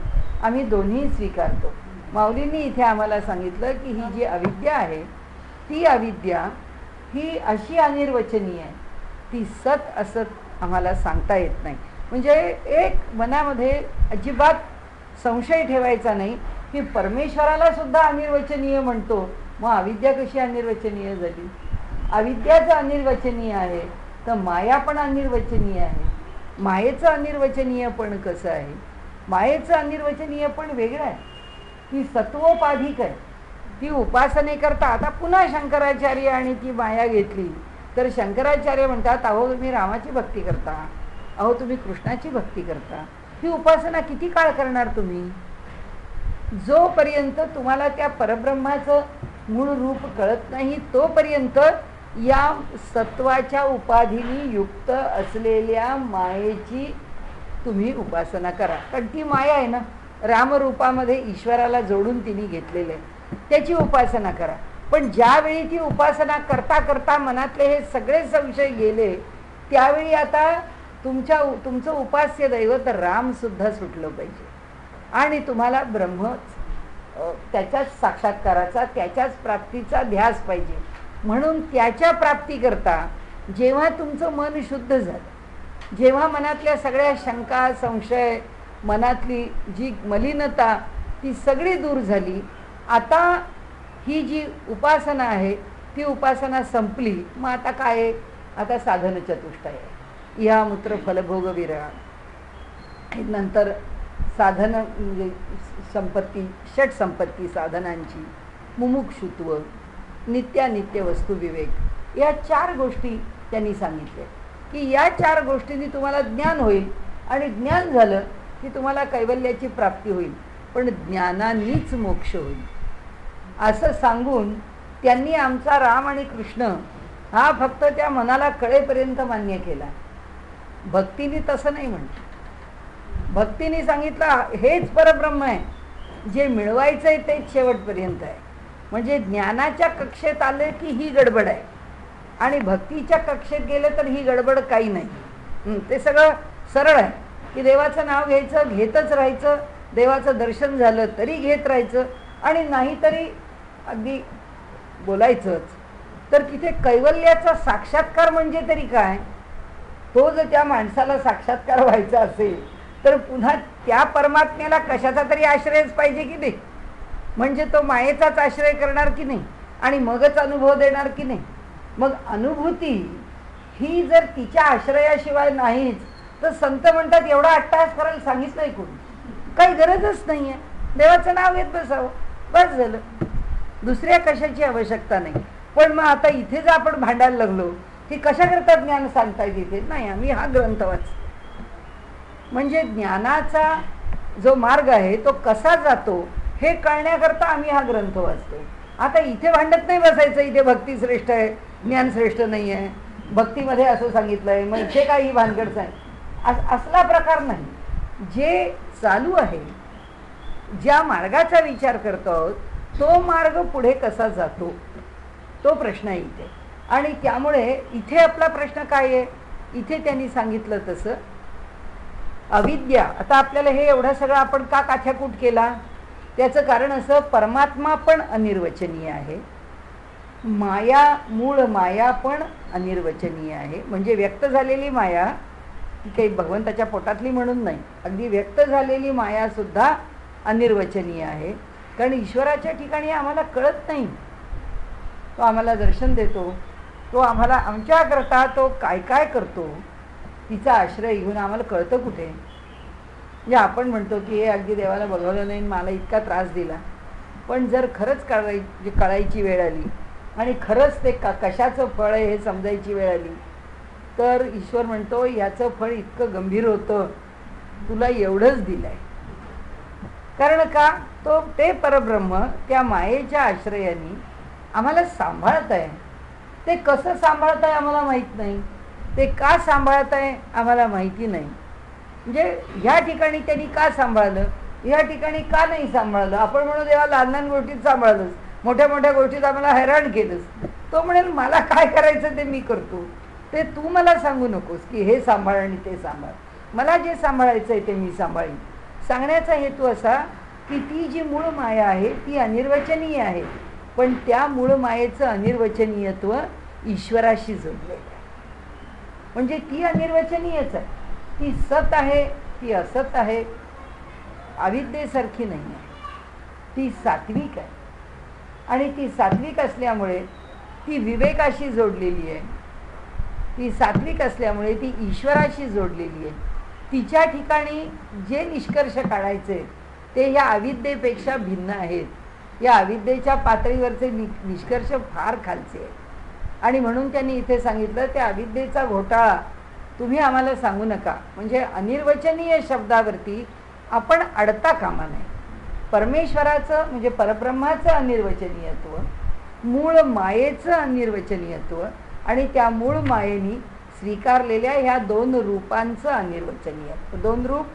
Speaker 1: आम्ही दोन्ही स्वीकारतो. माऊलींनी इथे आम्हाला सांगितलं की ही जी अविद्या आहे ती अविद्या ही अशी अनिर्वचनीय आहे, ती सत असत आम्हाला सांगता येत नाही. म्हणजे एक मनामध्ये अजिबात संशय ठेवायचा नाही की परमेश्वराला सुद्धा अनिर्वचनीय म्हणतो, मग अविद्या कशी अनिर्वचनीय झाली? अविद्याचं अनिर्वचनीय आहे तर माया पण अनिर्वचनीय आहे. मायेचं अनिर्वचनीय पण कसं आहे? मायेचं अनिर्वचनीय पण वेगळं आहे. ती सत्वोपाधिक आहे. ती उपासनेकरता आता पुन्हा शंकराचार्य आणि ती माया घेतली तर शंकराचार्य म्हणतात, अहो तुम्ही रामाची भक्ती करता, अहो तुम्ही कृष्णाची भक्ती करता, ही उपासना किती काळ करणार तुम्ही? जोपर्यंत तुम्हाला त्या परब्रह्माचं मूळ रूप कळत नाही तोपर्यंत या सत्वाच्या उपाधीने युक्त असलेल्या मायेची तुम्ही उपासना करा. कारण ती माया आहे ना, रामरूपामध्ये ईश्वराला जोडून तिने घेतलेले, त्याची उपासना करा. पण ज्यावेळी ती उपासना करता करता मनातले हे सगळे संशय गेले त्यावेळी आता तुमचं उपास्य दैवत राम सुद्धा सुटलं पाहिजे आणि तुम्हाला ब्रह्म त्याच्याच साक्षात्काराचा, त्याच्याच प्राप्तीचा ध्यास पाहिजे. म्हणून त्याच्या प्राप्तीकरता जेव्हा तुमचं मन शुद्ध झालं, जेव्हा मनातल्या सगळ्या शंका संशय, मनातली जी मलिनता ती सगळी दूर झाली, आता ही जी उपासना आहे ती उपासना संपली. मग आता काय आहे? आता साधन चतुष्टय आहे. या मूत्र फलभोग विरह, नंतर साधन म्हणजे संपत्ती, षट संपत्ती साधनांची, मुमुक्षुत्व, नित्यानित्य वस्तू विवेक, या 4 गोष्टी त्यांनी सांगितल्या की या 4 गोष्टींनी तुम्हाला ज्ञान होईल आणि ज्ञान झालं की तुम्हाला कैवल्याची प्राप्ती होईल, पण ज्ञानानीच मोक्ष होईल. असं सांगून त्यांनी आमचा राम आणि कृष्ण हा फक्त त्या मनाला कळेपर्यंत मान्य केला. भक्तीने तसं नाही म्हणत. भक्तीने सांगितलं हेच परब्रह्म आहे, जे मिळवायचं आहे तेच शेवटपर्यंत आहे. म्हणजे ज्ञानाच्या कक्षेत आले की ही गडबड आहे आणि भक्तीच्या कक्षेत गेले तर ही गडबड काही नाही. ते सगळं सरळ आहे की देवाचं नाव घ्यायचं, घेतच राहायचं, देवाचं दर्शन झालं तरी घेत राहायचं आणि नाहीतरी अगदी बोलायचंच. तर तिथे कैवल्याचा साक्षात्कार म्हणजे तरी काय? तो जर त्या माणसाला साक्षात्कार व्हायचा असेल तर पुन्हा त्या परमात्म्याला कशाचा तरी आश्रयच पाहिजे की नाही? म्हणजे तो मायेचाच आश्रय करणार की नाही आणि मगच अनुभव देणार की नाही? मग अनुभूती ही जर तिच्या आश्रयाशिवाय नाहीच तर संत म्हणतात एवढा अट्टहास करायला सांगितलंय कोणी? काही गरजच नाही आहे. देवाचं नाव घेत बसावं, बस झालं, दुसऱ्या कशाची आवश्यकता नाही. पण मग आता इथे जर आपण भांडायला लागलो की कशा करता ज्ञान सांगताय तिथे, नाही आम्ही हा ग्रंथ वाच, म्हणजे ज्ञानाचा जो मार्ग आहे तो कसा जातो हे कळण्याकरता आम्ही हा ग्रंथ वाचतो. आता इथे भांडत नाही बसायचं, इथे भक्ती श्रेष्ठ आहे, ज्ञान श्रेष्ठ नाही आहे, भक्तीमध्ये असं सांगितलंय मग इथे काही भानगडच आहे, असला प्रकार नाही. जे चालू आहे, ज्या मार्गाचा विचार करतो तो मार्ग पुढे कसा जातो तो प्रश्न आहे इथे. आणि त्यामुळे इथे आपला प्रश्न काय आहे? इथे त्यांनी सांगितलं तसं अविद्या. आता आपल्याला हे एवढं सगळं आपण का काथ्याकूट केला? त्याचं कारण असं, परमात्मा पण अनिर्वचनीय आहे, माया, मूळ माया पण अनिर्वचनीय आहे. म्हणजे व्यक्त झालेली माया ही काही भगवंताच्या पोटातली म्हणून नाही, अगदी व्यक्त झालेली माया सुद्धा अनिर्वचनीय आहे. कारण ईश्वराच्या ठिकाणी आम्हाला कळत नाही. तो आम्हाला दर्शन देतो, तो आम्हाला आमच्याकरता तो काय काय करतो तिचा आश्रय घेऊन आम्हाला कळतं कुठे? म्हणजे आपण म्हणतो की हे अगदी देवाला बघवलं नाही, मला इतका त्रास दिला. पण जर खरंच कळायची वेळ आली आणि खरंच ते कशाचं फळ आहे हे समजायची वेळ आली तर ईश्वर म्हणतो याचं फळ इतकं गंभीर होतं, तुला एवढंच दिलंय. कारण का? तो ते परब्रह्म त्या मायेच्या आश्रयाने आम्हाला सांभाळत आहे. ते कसं सांभाळत आहे आम्हाला माहीत नाही, ते का सांभाळत आहे आम्हाला माहिती नाही. म्हणजे ह्या ठिकाणी त्यांनी का सांभाळलं, ह्या ठिकाणी का नाही सांभाळलं? आपण म्हणू देवा लहान लहान गोष्टीत सांभाळलंच, मोठ्या मोठ्या गोष्टीत आम्हाला हैराण केलंच. तो म्हणेल मला काय करायचं ते मी करतो, ते तू मला सांगू नकोस की हे सांभाळ आणि ते सांभाळ, मला जे सांभाळायचं आहे ते मी सांभाळीन. सांगण्याचा हेतू असा की ती जी मूळ माया आहे ती अनिर्वचनीय आहे, पण त्या मूळ मायेचं अनिर्वचनीयत्व ईश्वराशी जोडलेलं आहे. म्हणजे ती अनिर्वचनीयच आहे, ती सत आहे, ती असत आहे. अविद्येसारखी नाही आहे, ती सात्विक आहे. आणि ती सात्विक असल्यामुळे ती विवेकाशी जोडलेली आहे. ती सात्विक असल्यामुळे ती ईश्वराशी जोडलेली आहे. तिच्या ठिकाणी जे निष्कर्ष काढायचे ते या अविद्येपेक्षा भिन्न आहेत. या अविद्येच्या पातळीवरचे निष्कर्ष फार खालचे आहेत. आणि म्हणून त्यांनी इथे सांगितलं, त्या अविद्येचा घोटाळा तुम्ही आम्हाला सांगू नका. म्हणजे अनिर्वचनीय शब्दावरती आपण अडता कामा नये. परमेश्वराचं म्हणजे परब्रह्माचं अनिर्वचनीयत्व, मूळ मायेचं अनिर्वचनीयत्व आणि त्या मूळ मायेनी स्वीकारलेल्या ह्या दोन रूपांचं अनिर्वचनीयत्व. दोन रूप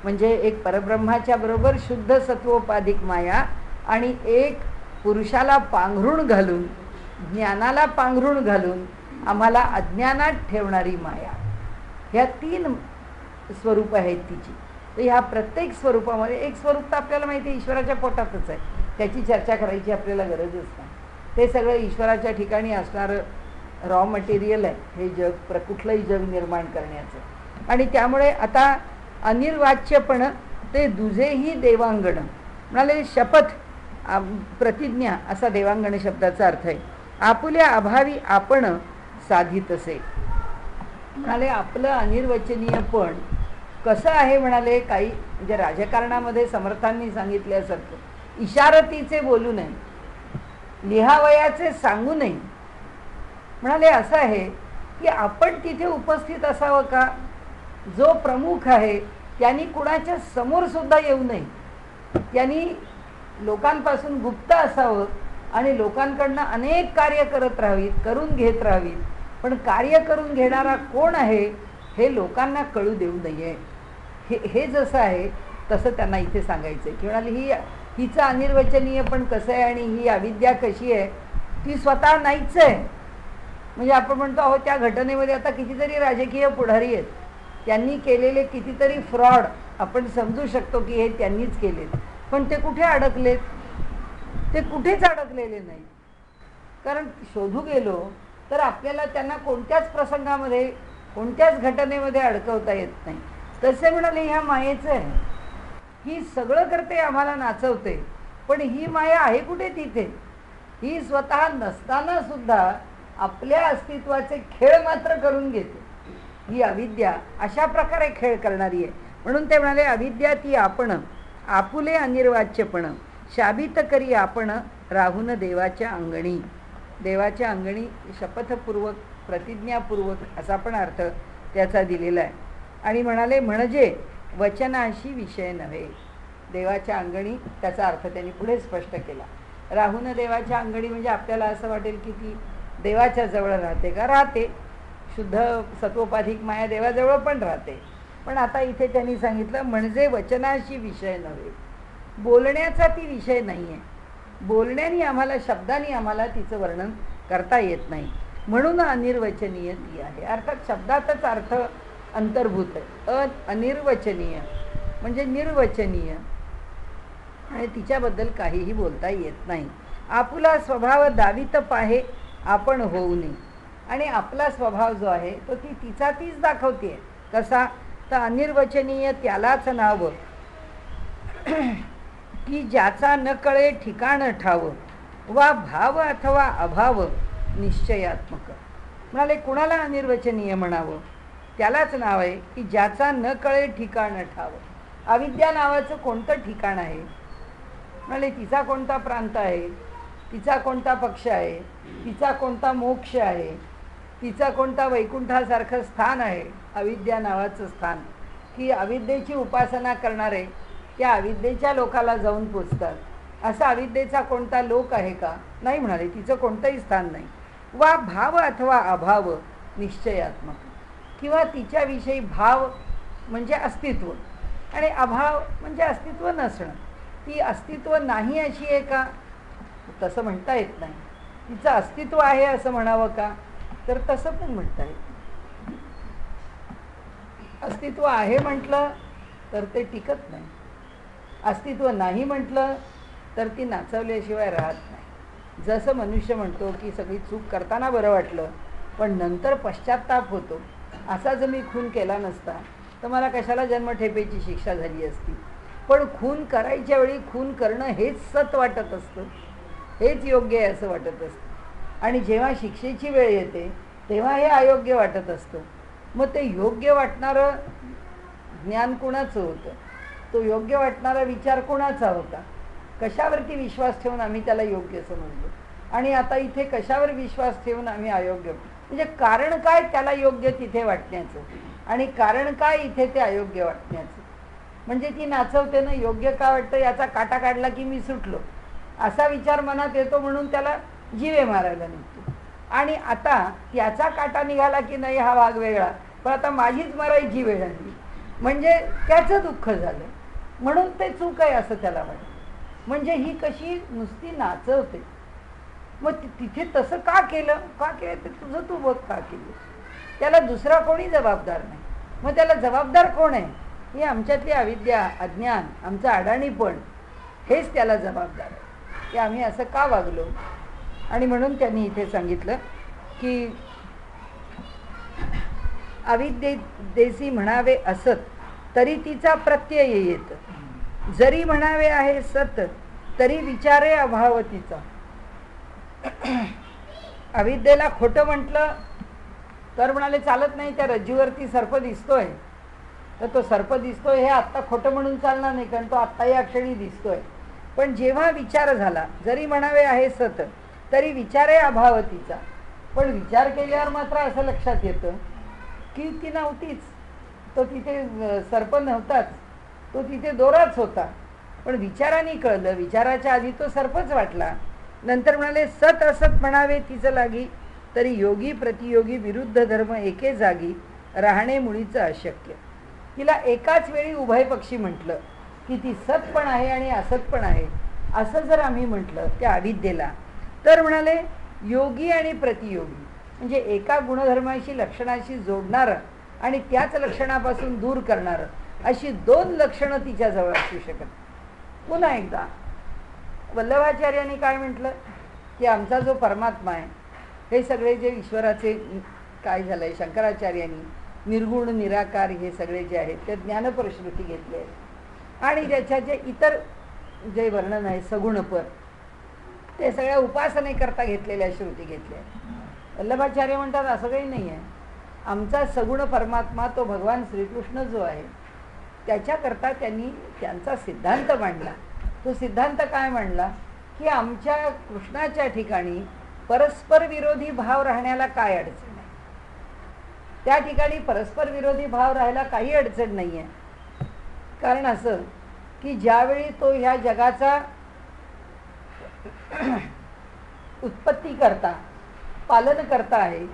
Speaker 1: म्हणजे एक परब्रह्माच्या बरोबर शुद्ध सत्वोपाधिक माया आणि एक पुरुषाला पांघरून घालून, ज्ञानाला पांघरून घालून आम्हाला अज्ञानात ठेवणारी माया. ह्या तीन स्वरूप आहेत तिची. तर ह्या प्रत्येक स्वरूपामध्ये एक स्वरूप तर आपल्याला माहिती आहे ईश्वराच्या पोटातच आहे, त्याची चर्चा करायची आपल्याला गरजच नाही. ते सगळं ईश्वराच्या ठिकाणी असणारं रॉ मटेरियल आहे हे जग, कुठलंही जग निर्माण करण्याचं. आणि त्यामुळे आता अनिर्वाच्यपण ते दुजेही देवांगण म्हणाले. शपथ प्रतिज्ञा असा देवांगण शब्दाचा अर्थ आहे. आपुल्या अभावी आपण साधित असे म्हणाले. आपलं अनिर्वचनीयपण कसं आहे म्हणाले. काही म्हणजे राजकारणामध्ये समर्थांनी सांगितल्यासारखं इशारतीचे बोलू नये, लिहावयाचे सांगू नये. म्हणाले असं आहे की आपण तिथे उपस्थित असावं का. जो प्रमुख आहे त्यांनी कुणाच्या समोर सुद्धा येऊ नये. त्यांनी लोकांपासून गुप्त असावं आणि लोकांकडनं अनेक कार्य करत राहावीत, करून घेत राहावीत. पण कार्य करून घेणारा कोण आहे हे लोकांना कळू देऊ नये. हे जसं आहे तसं त्यांना इथे सांगायचं आहे की म्हणाले हिचं अनिर्वचनीय पण कसं आहे आणि ही अविद्या कशी आहे ती स्वतः नाहीच आहे. म्हणजे आपण म्हणतो आहोत त्या घटनेमध्ये आता कितीतरी राजकीय पुढारी आहेत, त्यांनी केलेले कितीतरी फ्रॉड आपण समजू शकतो की हे त्यांनीच केलेत. पण ते कुठे अडकलेत. ते कुठेच अडकलेले नाही. कारण शोधू गेलो तर आपल्याला त्यांना कोणत्याच प्रसंगामध्ये कोणत्याच घटनेमध्ये अडकवता येत नाही. तसे म्हणाले ह्या मायेचं आहे, ही सगळं करते, आम्हाला नाचवते, पण ही माया आहे कुठे तिथे. ही स्वतः नसताना सुद्धा आपल्या अस्तित्वाचे खेळ मात्र करून घेते. ही अविद्या अशा प्रकारे खेळ करणारी आहे. म्हणून ते म्हणाले अविद्या ती आपण आपुले अनिर्वाच्यपण शाबित करी आपण राहून देवाच्या अंगणी. देवाच्या अंगणी शपथपूर्वक प्रतिज्ञापूर्वक असा पण अर्थ त्याचा दिलेला आहे. आणि म्हणाले म्हणजे वचनाशी विषय नव्हे. देवाच्या अंगणी त्याचा अर्थ त्यांनी पुढे स्पष्ट केला. राहून देवाच्या अंगणी म्हणजे आपल्याला असं वाटेल की ती देवाच्या जवळ राहते का. राहते, शुद्ध सत्वोपाधिक माया देवाजवळ पण राहते. पण आता इथे त्यांनी सांगितलं म्हणजे वचनाशी विषय नव्हे. बोलण्याचा ती विषय नाही आहे. बोलण्याने आम्हाला, शब्दाने आम्हाला तिचं वर्णन करता येत नाही. म्हणून अनिर्वचनीय ती आहे. अर्थात शब्दातच अर्थ अंतर्भूत आहे. अनिर्वचनीय म्हणजे निर्वचनीय आणि तिच्याबद्दल काहीही बोलता येत नाही. आपुला स्वभाव दावित पाहे आपण होऊ नये. आणि आपला स्वभाव जो आहे तो ती तिचा तीच दाखवते. कसा तर अनिर्वचनीय त्यालाच नाव की ज्याचा न कळे ठिकाण ठाव वा भाव अथवा अभाव निश्चयात्मक. म्हणाले कुणाला अनिर्वचनीय म्हणावं. त्यालाच नाव आहे की ज्याचा न कळे ठिकाण ठाव. अविद्या नावाचं कोणतं ठिकाण आहे. म्हणाले तिचा कोणता प्रांत आहे, तिचा कोणता पक्ष आहे, तिचा कोणता मोक्ष आहे, तिचा कोणता वैकुंठासारखं स्थान आहे. अविद्या नावाचं स्थान की अविद्येची उपासना करणारे त्या अविद्येच्या लोकाला जाऊन पोचतात. असा अविद्येचा कोणता लोक आहे का. नाही म्हणाले तिचं कोणतंही स्थान नाही. वा भाव अथवा अभाव निश्चयात्मक किंवा तिच्याविषयी भाव म्हणजे अस्तित्व आणि अभाव म्हणजे अस्तित्व नसणं. ती अस्तित्व नाही अशी आहे का तसं म्हणता येत नाही. तिचं अस्तित्व आहे असं म्हणावं का तर तसं पण म्हणता येत. अस्तित्व आहे म्हटलं तर ते टिकत नाही. अस्तित्व नाही म्हटलं तर ती नाचवल्याशिवाय राहत नाही. जसं मनुष्य म्हणतो की सगळी चूक करताना बरं वाटलं पण नंतर पश्चात्ताप होतो. असा जर मी खून केला नसता तर मला कशाला जन्मठेपेची शिक्षा झाली असती. पण खून करायच्या वेळी खून करणं हेच सत वाटत असतं, हेच योग्य आहे असं वाटत असतं. आणि जेव्हा शिक्षेची वेळ येते तेव्हा हे अयोग्य वाटत असतं. मग ते योग्य वाटणारं ज्ञान कोणाचं होतं? तो योग्य वाटणारा विचार कोणाचा होता? कशावरती विश्वास ठेवून आम्ही त्याला योग्य समजलो? आणि आता इथे कशावर विश्वास ठेवून आम्ही अयोग्य? म्हणजे कारण काय त्याला योग्य तिथे वाटण्याचं आणि कारण काय इथे ते अयोग्य वाटण्याचं? म्हणजे ती नाचवते ना, योग्य का वाटतं याचा काटा काढला की मी सुटलो असा विचार मनात येतो, म्हणून त्याला जीवे मारायला निघतो. आणि आता त्याचा काटा निघाला की नाही हा भाग वेगळा, पण आता माझीच मरायची वेळ आली, म्हणजे त्याचं दुःख झालं, म्हणून ते चूक आहे असं त्याला वाटतं. म्हणजे ही कशी नुसती नाचवते. मग तिथे तसं का केलं, का केलं ते तुझं तू बघ, का केलं? त्याला दुसरा कोणी जबाबदार नाही. मग त्याला जबाबदार कोण आहे? ही आमच्यातली अविद्या, अज्ञान, आमचं अडाणीपण, हेच त्याला जबाबदार आहे की आम्ही असं का वागलो. आणि म्हणून त्यांनी इथे सांगितलं की अविद्येसी म्हणावे असत तरी तिचा प्रत्यय येत, जरी म्हणावे आहे सत तरी विचारे अभाव तिचा. अविद्येला खोटं म्हटलं तर म्हणाले चालत नाही, त्या रज्जूवरती सर्प दिसतोय तर तो सर्प दिसतोय हे आत्ता खोटं म्हणून चालणार नाही, कारण तो आत्ता या क्षणी दिसतोय. पण जेव्हा विचार झाला, जरी म्हणावे आहे सत तरी विचारे अभाव तिचा, पण विचार केल्यावर मात्र असं लक्षात येतं की ती नव्हतीच, तो तिथे सर्प नव्हताच, तो तिथे दोराच होता. पण विचाराने कळलं, विचाराच्या आधी तो सर्पच वाटला. नंतर म्हणाले सत असत म्हणावे तिचं लागी, तरी योगी प्रतियोगी विरुद्ध धर्म एके जागी राहणे मुळीचं अशक्य. तिला एकाच वेळी उभय पक्षी म्हटलं की ती सत पण आहे आणि असत पण आहे असं जर आम्ही म्हटलं त्या अविद्येला, तर म्हणाले योगी आणि प्रतियोगी म्हणजे एका गुणधर्माशी लक्षणाशी जोडणारं आणि त्याच लक्षणापासून दूर करणारं अशी दोन लक्षणं तिच्याजवळ असू शकत. पुन्हा एकदा वल्लभाचार्यांनी काय म्हटलं की आमचा जो परमात्मा आहे, हे सगळे जे ईश्वराचे काय झालंय, शंकराचार्यांनी निर्गुण निराकार हे सगळे जे आहेत ते ज्ञानपरश्रुती घेतले आहेत आणि त्याच्या जे इतर जे वर्णन आहे सगुणपर ते सगळ्या उपासनेकरता घेतलेल्या श्रुती घेतल्या आहेत. वल्लभाचार्य म्हणतात असं काही नाही आहे, आमचा सगुण परमात्मा तो भगवान श्रीकृष्ण जो आहे त्याच्याकरता त्यांनी त्यांचा सिद्धांत मांडला. तो सिद्धांत काय मांडला की आमच्या कृष्णाच्या ठिकाणी परस्पर विरोधी भाव राहण्याला काय अडचण आहे, त्या ठिकाणी परस्पर विरोधी भाव राहायला काही अडचण नाही आहे. कारण असं की ज्यावेळी तो ह्या जगाचा उत्पत्ती करता पालन करता आहे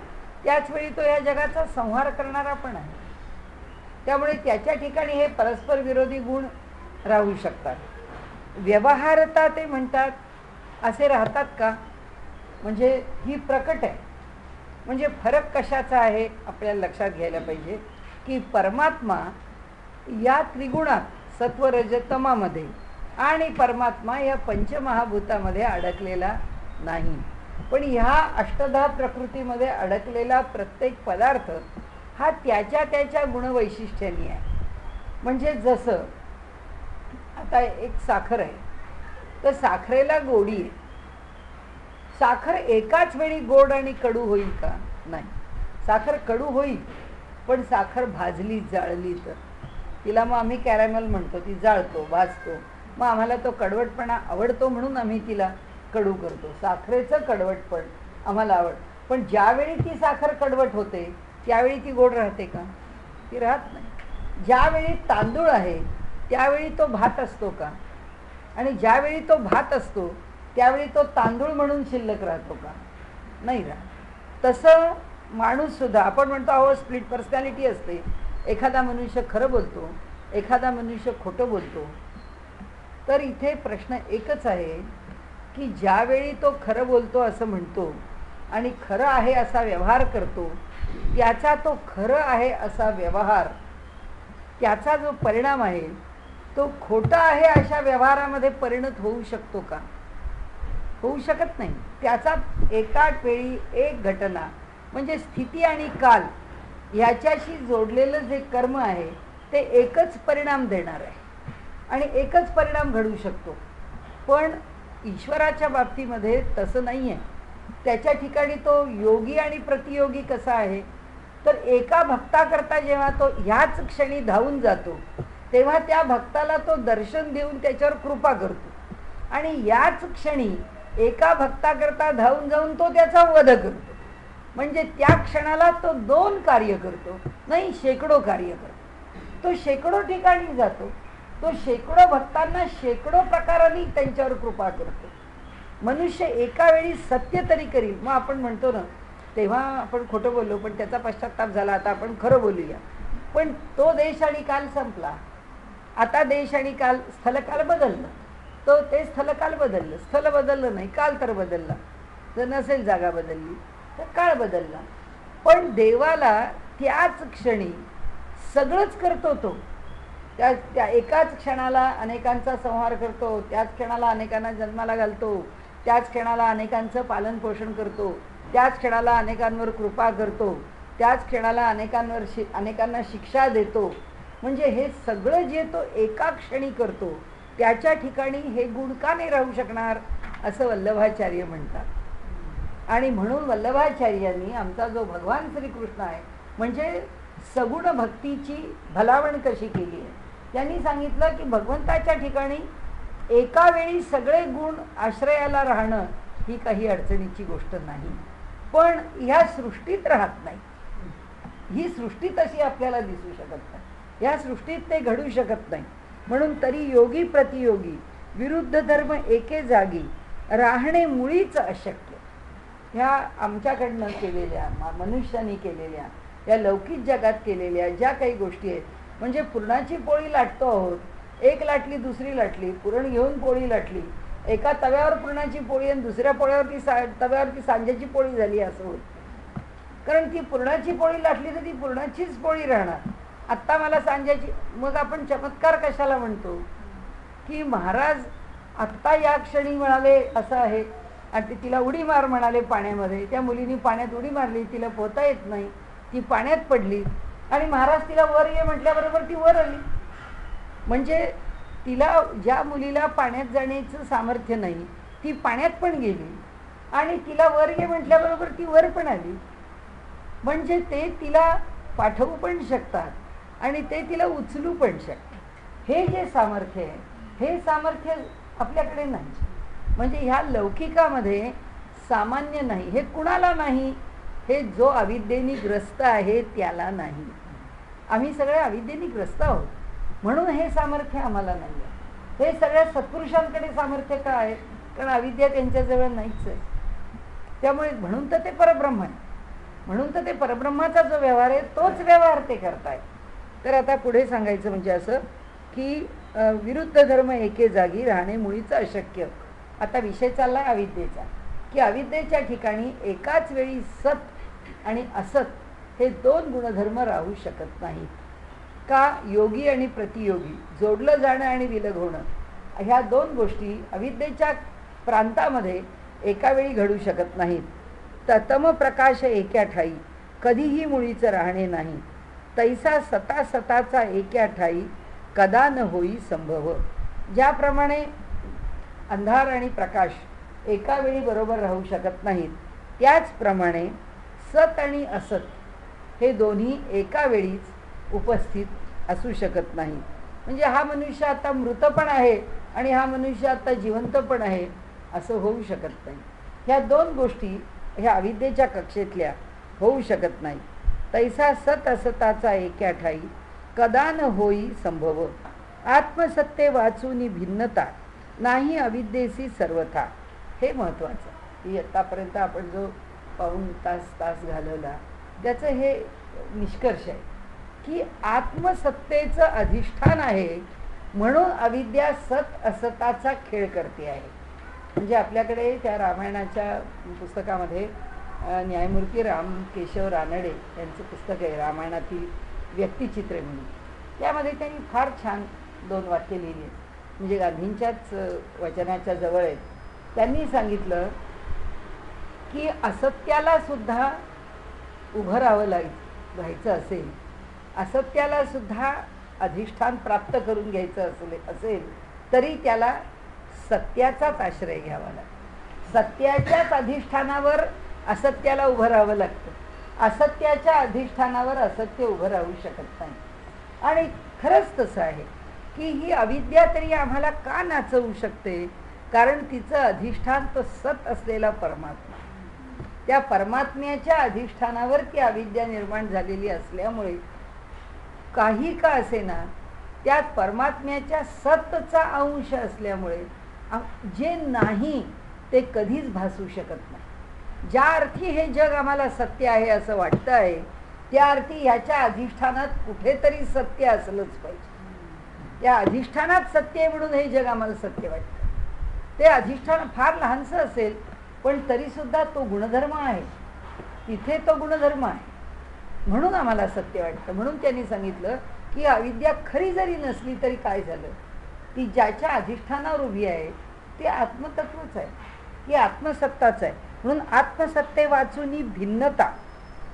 Speaker 1: त्याचवेळी तो या जगाचा संहार करणारा पण आहे. त्यामुळे त्याच्या ठिकाणी हे परस्पर विरोधी गुण राहू शकतात. व्यवहारता ते म्हणतात असे राहतात का, म्हणजे ही प्रकट आहे. म्हणजे फरक कशाचा आहे आपल्याला लक्षात घ्यायला पाहिजे की परमात्मा या त्रिगुणात सत्व रज तमामध्ये आणि परमात्मा या पंचमहाभूतामध्ये अडकलेला नाही. पण ह्या अष्टधा प्रकृतीमध्ये अडकलेला प्रत्येक पदार्थ हा त्याच्या त्याच्या गुणवैशिष्ट्यांनी आहे. म्हणजे जसं आता एक साखर आहे, तर साखरेला गोडी आहे. साखर एकाच वेळी गोड आणि कडू होईल का? नाही. साखर कडू होईल, पण साखर भाजली जाळली तर तिला मग आम्ही कॅरॅमल म्हणतो, ती जाळतो भाजतो, मग आम्हाला तो कडवटपणा आवडतो म्हणून आम्ही तिला कडू करतो. साखरेचं कडवटपण आम्हाला आवडतं. पण ज्यावेळी ती साखर कडवट होते त्यावेळी ती गोड राहते का? ती राहत नाही. ज्यावेळी तांदूळ आहे त्यावेळी तो भात असतो का? आणि ज्यावेळी तो भात असतो त्यावेळी तो तांदूळ म्हणून शिल्लक राहतो का? नाही राहत. तसं माणूस सुद्धा आपण म्हणतो अहो स्प्लिट पर्सनॅलिटी असते, एखादा मनुष्य खरं बोलतो, एखादा मनुष्य खोटं बोलतो. तर इथे प्रश्न एकच आहे की ज्यावेळी तो खरं बोलतो असं म्हणतो आणि खरं आहे असा व्यवहार करतो, त्याचा तो खरं आहे असा व्यवहार त्याचा जो परिणाम आहे तो खोटा आहे अशा व्यवहारामध्ये परिणत होऊ शकतो का? होऊ शकत नाही. त्याचा एकाच वेळी एक घटना म्हणजे स्थिती आणि काल ह्याच्याशी जोडलेलं जे कर्म आहे ते एकच परिणाम देणार आहे. आणि एकच परिणाम घडू शकतो. पण ईश्वराच्या बाबतीमध्ये तसं नाही आहे. त्याच्या ठिकाणी तो योगी आणि प्रतियोगी कसा आहे, तर एका भक्ताकरता जेव्हा तो ह्याच क्षणी धावून जातो तेव्हा त्या भक्ताला तो दर्शन देऊन त्याच्यावर कृपा करतो, आणि याच क्षणी एका भक्ताकरता धावून जाऊन तो त्याचा वध करतो. म्हणजे त्या क्षणाला तो 2 कार्य करतो, नाही शेकडो कार्य करतो. तो शेकडो ठिकाणी जातो, तो शेकडो भक्तांना शेकडो प्रकारांनी त्यांच्यावर कृपा करतो. मनुष्य एका वेळी सत्य तरी करील. मग आपण म्हणतो ना, तेव्हा आपण खोटं बोललो पण त्याचा पश्चाताप झाला, आता आपण खरं बोलूया. पण तो देश आणि काल संपला. आता देश आणि काल, स्थलकाल बदललं. तो ते स्थलकाल बदललं, स्थल बदललं नाही, काल तर बदलला. जर नसेल जागा बदलली तर काळ बदलला. पण देवाला त्याच क्षणी सगळंच करतो तो. त्या एकाच क्षणाला अनेकांचा संहार करतो, त्याच क्षणाला अनेकांना जन्माला घालतो, त्याच क्षणाला अनेकांचं पालन पोषण करतो, त्याच क्षणाला अनेकांवर कृपा करतो, त्याच क्षणाला अनेकांना शिक्षा देतो. म्हणजे हे सगळं जे तो एका क्षणी करतो त्याच्या ठिकाणी हे गुण का नाही राहू शकणार, असं वल्लभाचार्य म्हणतात. आणि म्हणून वल्लभाचार्यांनी आमचा जो भगवान श्रीकृष्ण आहे म्हणजे सगुण भक्तीची भलावण कशी केली आहे, त्यांनी सांगितलं की भगवंताच्या ठिकाणी एका वेळी सगळे गुण आश्रयाला राहणं ही काही अडचणीची गोष्ट नाही. पण ह्या सृष्टीत राहत नाही. ही सृष्टी तशी आपल्याला दिसू शकत नाही, ह्या सृष्टीत ते घडू शकत नाही. म्हणून तरी योगी प्रतियोगी विरुद्ध धर्म एके जागी राहणे मुळीच अशक्य. ह्या आमच्याकडनं केलेल्या, मनुष्याने केलेल्या, या लौकिक जगात केलेल्या ज्या काही गोष्टी आहेत, म्हणजे पुरणाची पोळी लाटतो आहोत, एक लाटली दुसरी लाटली, पुरण घेऊन पोळी लाटली, एका तव्यावर पुरणाची पोळी आणि दुसऱ्या तव्यावरती सांज्याची पोळी झाली असं होत. कारण ती पुरणाची पोळी लाटली तर ती पुरणाचीच पोळी राहणार. आत्ता मला सांज्याची. मग आपण चमत्कार कशाला म्हणतो की महाराज आत्ता या क्षणी म्हणाले असं आहे, आणि तिला उडी मार म्हणाले पाण्यामध्ये, त्या मुलीने पाण्यात उडी मारली, तिला पोहता येत नाही, ती पाण्यात पडली, आणि महाराज तिला वर ये म्हटल्याबरोबर ती वर आली. म्हणजे तिला, ज्या मुलीला पाण्यात जाण्याचं सामर्थ्य नाही ती पाण्यात पण गेली, आणि तिला वर ये म्हटल्याबरोबर ती वर पण आली. म्हणजे ते तिला पाठवू पण शकतात आणि ते तिला उचलू पण शकतात. हे जे सामर्थ्य आहे हे सामर्थ्य आपल्याकडे नाही. म्हणजे ह्या लौकिकामध्ये सामान्य नाही. हे कुणाला नाही, हे जो अविद्येने ग्रस्त आहे त्याला नाही. आम्ही सगळे अविद्येने ग्रस्त आहोत म्हणून हे सामर्थ्य आम्हाला नाही आहे. हे सगळ्या सत्पुरुषांकडे सामर्थ्य का आहे, कारण अविद्या त्यांच्याजवळ नाहीच आहे. त्यामुळे म्हणून तर ते परब्रह्म आहे, म्हणून तर ते परब्रह्माचा जो व्यवहार आहे तोच व्यवहार ते करतायत. तर आता पुढे सांगायचं म्हणजे असं की विरुद्ध धर्म एके जागी राहणे मुळीच अशक्य. आता विषय चाललाय अविद्येचा, की अविद्येच्या ठिकाणी एकाच वेळी सत आणि असत हे 2 गुणधर्म राहू शकत नाहीत. का? योगी आणि प्रतियोगी, जोडलं जाणं आणि विलग होणं, ह्या 2 गोष्टी अविद्येच्या प्रांतामध्ये एका वेळी घडू शकत नाहीत. ततम प्रकाश एका ठाई कधीही मुळीच राहणे नाही. तैसा सता सताचा एका ठाई कदा न होई संभव. ज्याप्रमाणे अंधार आणि प्रकाश एका वेळी बरोबर राहू शकत नाहीत, त्याचप्रमाणे सत आणि असत हे दोन्ही एका वेळीच उपस्थित असू शकत नाही. म्हणजे हा मनुष्य आता मृत पण आहे आणि हा मनुष्य आता जिवंत पण आहे असं होऊ शकत नाही. ह्या 2 गोष्टी ह्या अविद्येच्या कक्षेतल्या होऊ शकत नाही. तैसा सत असताचा एका ठाई कदा न होई संभव. आत्मसत्ते वाचूनी भिन्नता नाही अविद्येसी सर्वथा. हे महत्त्वाचं की आत्तापर्यंत आपण जो पाऊण तास घालवला त्याचं हे निष्कर्ष आहे की आत्मसत्तेचं अधिष्ठान आहे म्हणून अविद्या सत असताचा खेळ करते आहे. म्हणजे आपल्याकडे त्या रामायणाच्या पुस्तकामध्ये न्यायमूर्ती केशव रानडे यांचं पुस्तक आहे रामायणातील व्यक्तिचित्रे म्हणून. त्यामध्ये त्यांनी फार छान 2 वाक्य लिहिली, म्हणजे गांधींच्याच वचनाच्या जवळ आहेत. त्यांनी सांगितलं की असत्याला सुद्धा उभं राहावं व्हायचं असेल, असत्याला सुद्धा अधिष्ठान प्राप्त करून घ्यायचं असेल तरी त्याला सत्याचाच आश्रय घ्यावा लागतो. सत्याच्याच अधिष्ठानावर असत्याला उभं राहावं लागतं. असत्याच्या अधिष्ठानावर असत्य उभं राहू शकत नाही. आणि खरंच तसं आहे की ही अविद्या तरी आम्हाला का नाचवू शकते? कारण तिचं अधिष्ठान तो सत असलेला परमात्मा. त्या परमात्म्याच्या अधिष्ठानावर ती अविद्या निर्माण झालेली असल्यामुळे काही का असेना त्यात परमात्म्याच्या सतचा अंश असल्यामुळे जे नाही ते कधीच भासू शकत नाही. ज्या अर्थी हे जग आम्हाला सत्य आहे असं वाटतं आहे, त्या अर्थी ह्याच्या अधिष्ठानात कुठेतरी सत्य असलंच पाहिजे. त्या अधिष्ठानात सत्य आहे म्हणून हे जग आम्हाला सत्य वाटतं. ते अधिष्ठान फार लहानसं असेल पण तरीसुद्धा तो गुणधर्म आहे, तिथे तो गुणधर्म आहे म्हणून आम्हाला सत्य वाटतं. म्हणून त्यांनी सांगितलं की अविद्या खरी जरी नसली तरी काय झालं, ती ज्याच्या अधिष्ठानावर उभी आहे ते आत्मतत्वच आहे, ही आत्मसत्ताच आहे. म्हणून आत्मसत्ते वाचूनी भिन्नता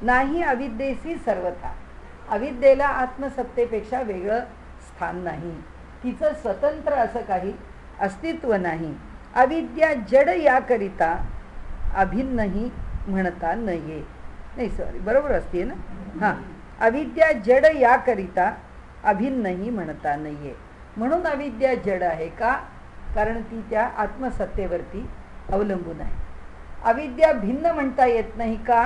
Speaker 1: नाही अविद्येशी सर्वता. अविद्येला आत्मसत्तेपेक्षा वेगळं स्थान नाही, तिचं स्वतंत्र असं काही अस्तित्व नाही. अविद्या जड याकरिता अभिन्नही म्हणता नये. नाही सॉरी बरोबर असते ना. हां, अविद्या जड याकरिता अभिन्नही म्हणता नये. म्हणून अविद्या जड आहे का? कारण ती त्या आत्मसत्तेवरती अवलंबून आहे. अविद्या भिन्न म्हणता येत नाही का?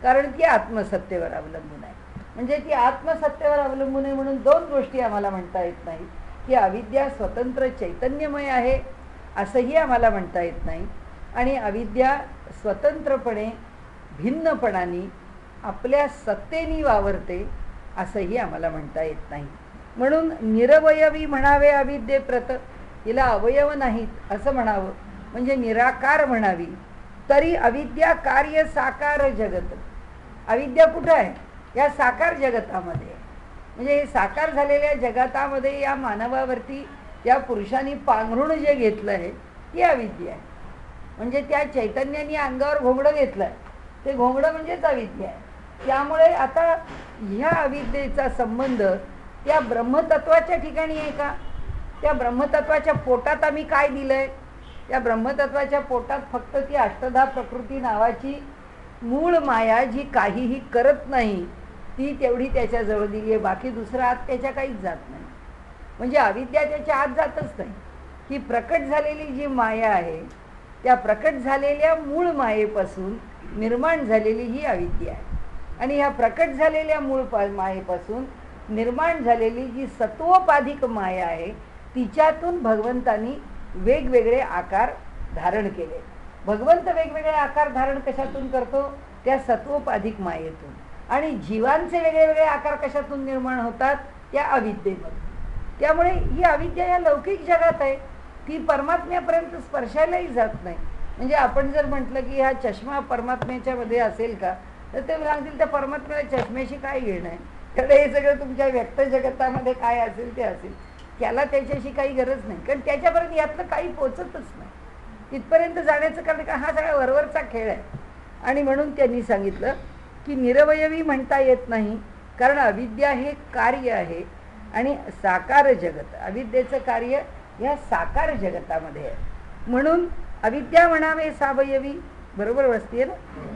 Speaker 1: कारण ती आत्मसत्तेवर अवलंबून आहे. म्हणजे ती आत्मसत्तेवर अवलंबून आहे म्हणून दोन गोष्टी आम्हाला म्हणता येत नाही की अविद्या स्वतंत्र चैतन्यमय आहे असंही आम्हाला म्हणता येत नाही, आणि अविद्या स्वतंत्रपणे भिन्नपणाने आपल्या सत्तेने वावरते असंही आम्हाला म्हणता येत नाही. म्हणून निरवयवी म्हणावे अविद्ये प्रत, हिला अवयव नाहीत असं म्हणावं म्हणजे निराकार म्हणावी. तरी अविद्या कार्य साकार जगत. अविद्या कुठं आहे? या साकार जगतामध्ये. म्हणजे हे साकार झालेल्या जगतामध्ये या मानवावरती या पुरुषांनी पांघरुण जे घेतलं आहे ती अविद्या आहे. म्हणजे त्या चैतन्याने अंगावर घोंगडं घेतलं आहे, ते घोंगडं म्हणजेच अविद्या आहे. त्यामुळे आता ह्या अविद्येचा संबंध त्या ब्रह्मतत्वाच्या ठिकाणी आहे का? त्या ब्रह्मतत्वाच्या पोटात आम्ही काय दिलं आहे? त्या ब्रह्मतत्वाच्या पोटात फक्त ती अष्टधा प्रकृती नावाची मूळ माया जी काहीही करत नाही ती तेवढी त्याच्याजवळ दिली आहे. बाकी दुसरा आत त्याच्या काहीच जात नाही. म्हणजे अविद्या त्याच्या आत जातच नाही. ही प्रकट झालेली जी माया आहे त्या प्रकट झालेल्या मूळ मायेपासून निर्माण झालेली ही अविद्या आहे. आणि ह्या प्रकट झालेल्या मूळ मायेपासून निर्माण झालेली जी सत्वोपाधिक माया आहे तिच्यातून भगवंतांनी वेगवेगळे आकार धारण केले. भगवंत वेगवेगळे आकार धारण कशातून करतो? त्या सत्वोपाधिक मायेतून. आणि जीवांचे वेगळे वेगळे आकार कशातून निर्माण होतात? त्या अविद्येमधून. त्यामुळे ही अविद्या या लौकिक जगात आहे, ती परमात्म्यापर्यंत स्पर्शायलाही जात नाही. म्हणजे आपण जर म्हटलं की हा चष्मा परमात्म्याच्या मध्ये असेल का, तर ते सांगतील त्या परमात्म्याला चष्म्याशी काय घेणं आहे? तर हे सगळं तुमच्या व्यक्त जगतामध्ये काय असेल ते असेल, त्याला त्याच्याशी काही गरज नाही. कारण त्याच्यापर्यंत यातलं काही पोचतच नाही. तिथपर्यंत जाण्याचं कारण का हा सगळा वरवरचा खेळ आहे. आणि म्हणून त्यांनी सांगितलं की निरवयवी म्हणता येत नाही, कारण अविद्या हे कार्य आहे आणि साकार जगत, अविद्येचं कार्य या साकार जगतामध्ये आहे. म्हणून अविद्या म्हणावे सावयवी, बरोबर बसते ना.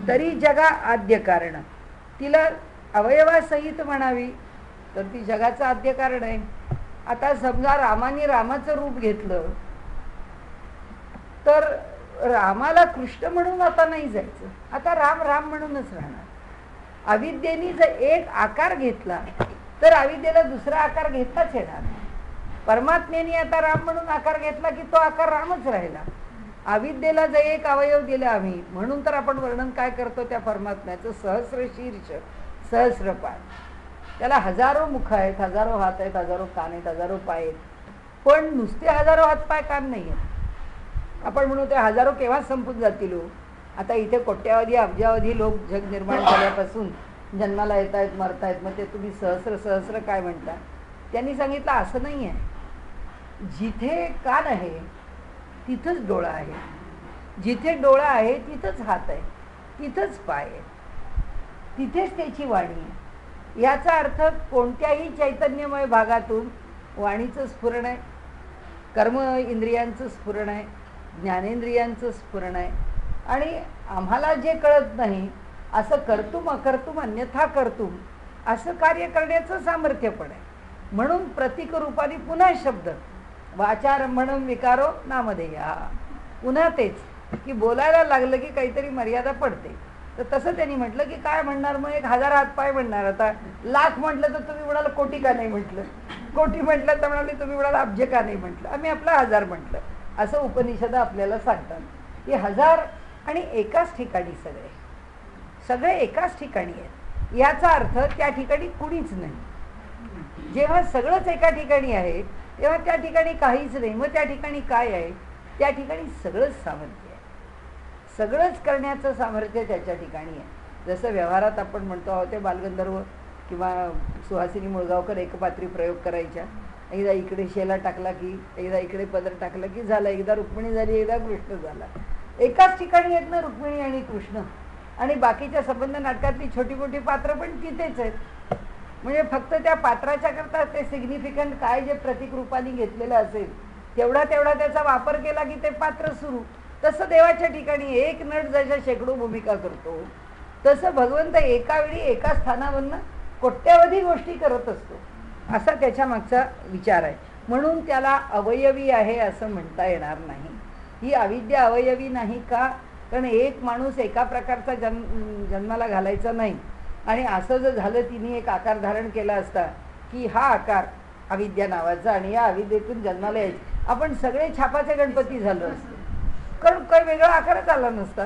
Speaker 1: तरी जगा आद्य कारण, तिला अवयवासहित म्हणावी तर ती जगाचं आद्य कारण आहे. आता समजा रामाने रामाचं रूप घेतलं तर रामाला कृष्ण म्हणून आता नाही जायचं, आता राम राम म्हणूनच राहणार. अविद्येने जर एक आकार घेतला तर अविद्येला दुसरा आकार घेताच येणार. परमात्म्याने आता राम म्हणून आकार घेतला की तो आकार रामच राहिला. अविद्येला जर एक अवयव दिला आम्ही, म्हणून तर आपण वर्णन काय करतो त्या परमात्म्याचं, सहस्र शीर्ष सहस्रपाद. त्याला हजारो मुख आहेत, हजारो हात आहेत, हजारो कान आहेत, हजारो पाय आहेत. पण नुसते हजारो हात पाय कान नाही आहेत. आपण म्हणू ते हजारो केव्हा संपून जातील. आता इथे कोट्यावधी अब्जावधी लोक जग निर्माण झाल्यापासून जन्माला येत आहेत, मरत आहेत, मग ते तुम्ही सहस्र सहस्र काय म्हणता? त्यांनी सांगितलं असं नाही आहे. जिथे कान आहे तिथंच डोळा आहे, जिथे डोळा आहे तिथंच हात आहे, तिथंच पाय आहे, तिथेच त्याची वाणी आहे. याचा अर्थ कोणत्याही चैतन्यमय भागातून वाणीचं स्फुरण आहे, कर्म इंद्रियांचं स्फुरण आहे, ज्ञानेंद्रियांचं स्फुरण आहे. आणि आम्हाला जे कळत नाही असं कर्तुम अकर्तुम अन्यथा कर्तुम असं कार्य करण्याचं सामर्थ्य पण आहे. म्हणून प्रतीक रूपाने पुन्हा शब्द वाचारंभणम विकारो नामधेया, पुन्हा तेच की बोलायला लागलं की काहीतरी मर्यादा पडते. तर तसं त्यांनी म्हटलं की काय म्हणणार मग, 1000 हातपाय म्हणणार. आता लाख म्हटलं तर तुम्ही म्हणाल कोटी का नाही म्हटलं, कोटी म्हटलं तर म्हणाले तुम्ही म्हणाल अब्ज का नाही म्हटलं, आम्ही आपला 1000 म्हटलं. असं उपनिषद आपल्याला सांगतात की 1000 आणि एकाच ठिकाणी सगळे एकाच ठिकाणी आहेत. याचा अर्थ त्या ठिकाणी कुणीच नाही. जेव्हा सगळंच एका ठिकाणी आहे तेव्हा त्या ठिकाणी काहीच नाही. मग त्या ठिकाणी काय आहे? त्या ठिकाणी सगळंच सामर्थ्य आहे, सगळंच करण्याचं सामर्थ्य त्याच्या ठिकाणी आहे. जसं व्यवहारात आपण म्हणतो आहोत ते बालगंधर्व किंवा सुहासिनी मुळगावकर एकपात्री प्रयोग करायच्या. एकदा इकडे शेला टाकला की, एकदा इकडे पदर टाकला की झालं, एकदा रुक्मिणी झाली, एकदा कृष्ण झाला. एकाच ठिकाणी आहेत ना रुक्मिणी आणि कृष्ण. आणि बाकीच्या संबंध नाटकातली छोटी मोठी पात्र पण तिथेच आहेत. म्हणजे फक्त त्या पात्राच्या करता ते सिग्निफिकंट काय जे प्रतीक रूपाने घेतलेलं असेल तेवढा त्याचा वापर केला की ते पात्र सुरू. तसं देवाच्या ठिकाणी एक नट जशा शेकडो भूमिका करतो तसं भगवंत एका वेळी एका स्थानावरनं कोट्यावधी गोष्टी करत असतो, असा त्याच्या मागचा विचार आहे. म्हणून त्याला अवयवी आहे असं म्हणता येणार नाही. ही अविद्या अवयवी नाही का? कारण एक माणूस एका प्रकारचा जन्माला घालायचा नाही. आणि असं जर झालं तिने एक आकार धारण केला असता की हा आकार अविद्या नावाचा आणि या अविद्येतून जन्माला यायचे, आपण सगळे छापाचे गणपती झालो असतो. कारण काही वेगळा आकारच आला नसता.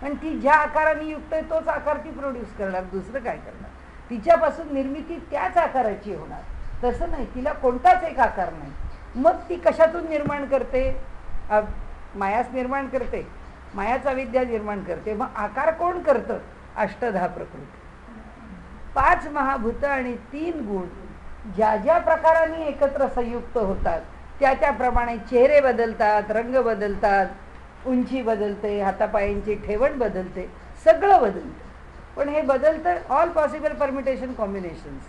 Speaker 1: आणि ती ज्या आकाराने युक्त आहे तोच आकार ती प्रोड्यूस करणार, दुसरं काय करणार? तिच्यापासून निर्मिती त्याच आकाराची होणार. तसं नाही, तिला कोणताच एक आकार नाही. मग ती कशातून निर्माण करते? मायाच निर्माण करते, मायाच अविद्या निर्माण करते. मग आकार कोण करतं? अष्टधा प्रकृती, 5 महाभूत आणि 3 गुण ज्या ज्या प्रकाराने एकत्र संयुक्त होतात त्याप्रमाणे चेहरे बदलतात, रंग बदलतात, उंची बदलते, हातापायांची ठेवण बदलते, सगळं बदलतं. पण हे बदलतं ऑल पॉसिबल परम्युटेशन कॉम्बिनेशन्स.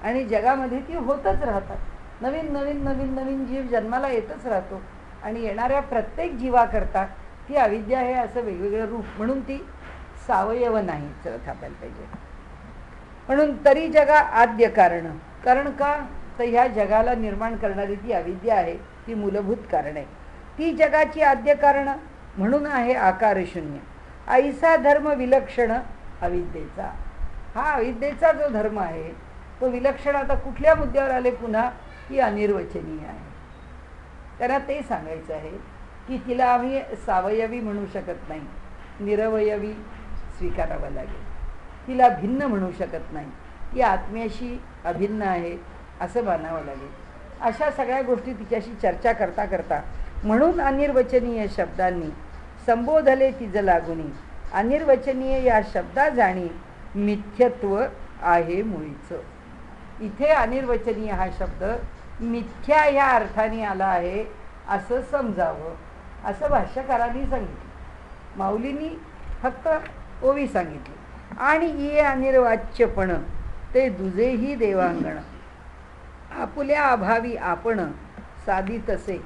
Speaker 1: आणि जगामध्ये ती होतच राहतात. नवीन नवीन नवीन नवीन जीव जन्माला येतच राहतो. आणि येणाऱ्या प्रत्येक जीवाकरता ती अविद्या आहे असं वेगवेगळं रूप. म्हणून ती सावयव नाही थापायला पाहिजे. म्हणून तरी जगा आद्य कारण. कारण का? तर ह्या जगाला निर्माण करणारी ती अविद्या आहे, ती मूलभूत कारण आहे. ती जगाची आद्य कारण म्हणून आहे आकार शून्य. ऐसा धर्म विलक्षण अविद्येचा. हा अविद्येचा जो धर्म आहे तो विलक्षण. आता कुठल्या मुद्द्यावर आले पुन्हा? की अनिर्वचनीय आहे. त्यांना ते सांगायचं आहे की तिला आम्ही सावयवी म्हणू शकत नाही, निरवयवी स्वीकारावं लागेल. तिला भिन्न म्हणू शकत नाही, ती आत्म्याशी अभिन्न आहे असं मानावं लागेल. अशा सगळ्या गोष्टी तिच्याशी चर्चा करता करता म्हणून अनिर्वचनीय शब्दांनी संबोधले तिज लागुनी. अनिर्वचनीय या शब्दा जाणी मिथ्यत्व आहे मुळीचं. इथे अनिर्वचनीय हा शब्द मिथ्या या अर्थाने आला आहे असं समजावं, असं भाष्यकारांनी सांगितलं. माऊलींनी फक्त ओवी सांगितली. आणि ये अनिर्वाच्यपण ते दुजेही देवांगण आपुल्या अभावी आपण साधी तसे.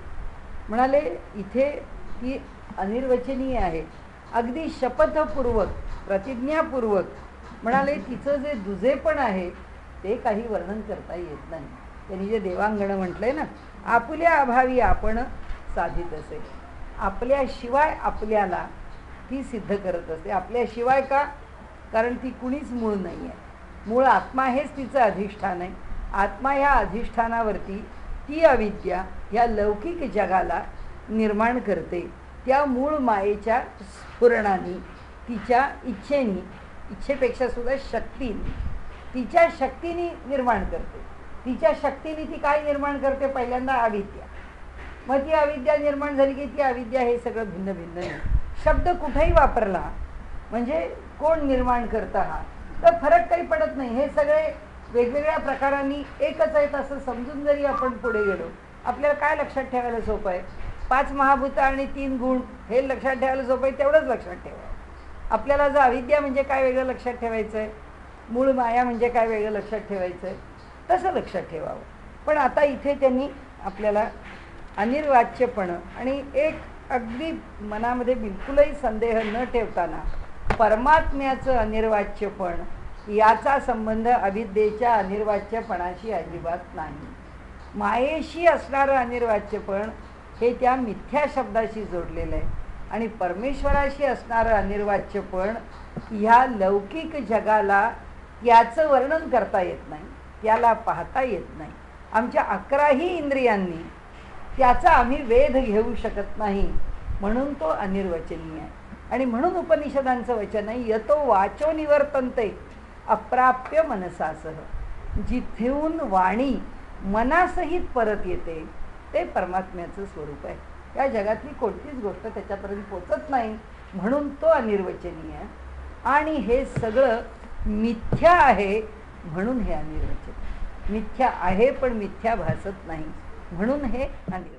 Speaker 1: म्हणाले इथे ती अनिर्वचनीय आहे, अगदी शपथपूर्वक प्रतिज्ञापूर्वक. म्हणाले तिचं जे दुजेपण आहे ते काही वर्णन करता येत नाही. त्यांनी जे देवांगण म्हटलंय ना, आपुल्या अभावी आपण साधित असे. आपल्याशिवाय आपल्याला ती सिद्ध करत असते. आपल्याशिवाय का? कारण ती कुणीच मूळ नाही आहे. मूळ आत्मा हेच तिचं अधिष्ठान आहे. आत्मा ह्या अधिष्ठानावरती ती अविद्या ह्या लौकिक जगाला निर्माण करते. त्या मूळ मायेच्या स्फुरणाने, तिच्या इच्छेने, इच्छेपेक्षा सुद्धा शक्तीने, तिच्या शक्तीने निर्माण करते. तिच्या शक्तीने ती काय निर्माण करते? पहिल्यांदा अविद्या. मग ती अविद्या निर्माण झाली की ती अविद्या हे सगळं भिन्न भिन्न नाही. शब्द कुठेही वापरला म्हणजे कोण निर्माण करतं हा, तर फरक काही पडत नाही. हे सगळे वेगवेगळ्या प्रकारांनी एकच आहेत असं समजून जरी आपण पुढे गेलो, आपल्याला काय लक्षात ठेवायला सोपं आहे? 5 महाभूत आणि 3 गुण हे लक्षात ठेवायला सोपं आहे. तेवढंच लक्षात ठेवा. आपल्याला जर अविद्या म्हणजे काय वेगळं लक्षात ठेवायचं आहे मूळ माया म्हणजे काय वेगळं लक्षात ठेवायचं आहे, तसं लक्षात ठेवावं. पण आता इथे त्यांनी आपल्याला अनिर्वाच्यपणं आणि एक अगदी मनामध्ये बिलकुलही संदेह न ठेवताना परमात्म्याचं अनिर्वाच्यपण याचा संबंध अविद्येच्या अनिर्वाच्यपणाशी अजिबात नाही. मायेशी असणारं अनिर्वाच्यपण हे त्या मिथ्या शब्दाशी जोडलेलं आहे आणि परमेश्वराशी असणारं अनिर्वाच्यपण ह्या लौकिक जगाला याचं वर्णन करता येत नाही, त्याला पाहता येत नाही. आमच्या 11ही इंद्रियांनी त्याचा आम्ही वेध घेऊ शकत नाही, म्हणून तो अनिर्वचनीय आहे. आणि म्हणून उपनिषदांचं वचन आहे, यतो वाचो निवर्तन्ते अप्राप्य मनसासह. जिथून वाणी मनासहित परत येते ते परमात्म्याचं स्वरूप आहे. या जगातली कोणतीच गोष्ट त्याच्यापर्यंत पोचत नाही, म्हणून तो अनिर्वचनीय आहे. आणि हे सगळं मिथ्या आहे, म्हणून हे अनिर्वचनीय. मिथ्या आहे पण मिथ्या भासत नाही, म्हणून हे अनिर्वचनीय.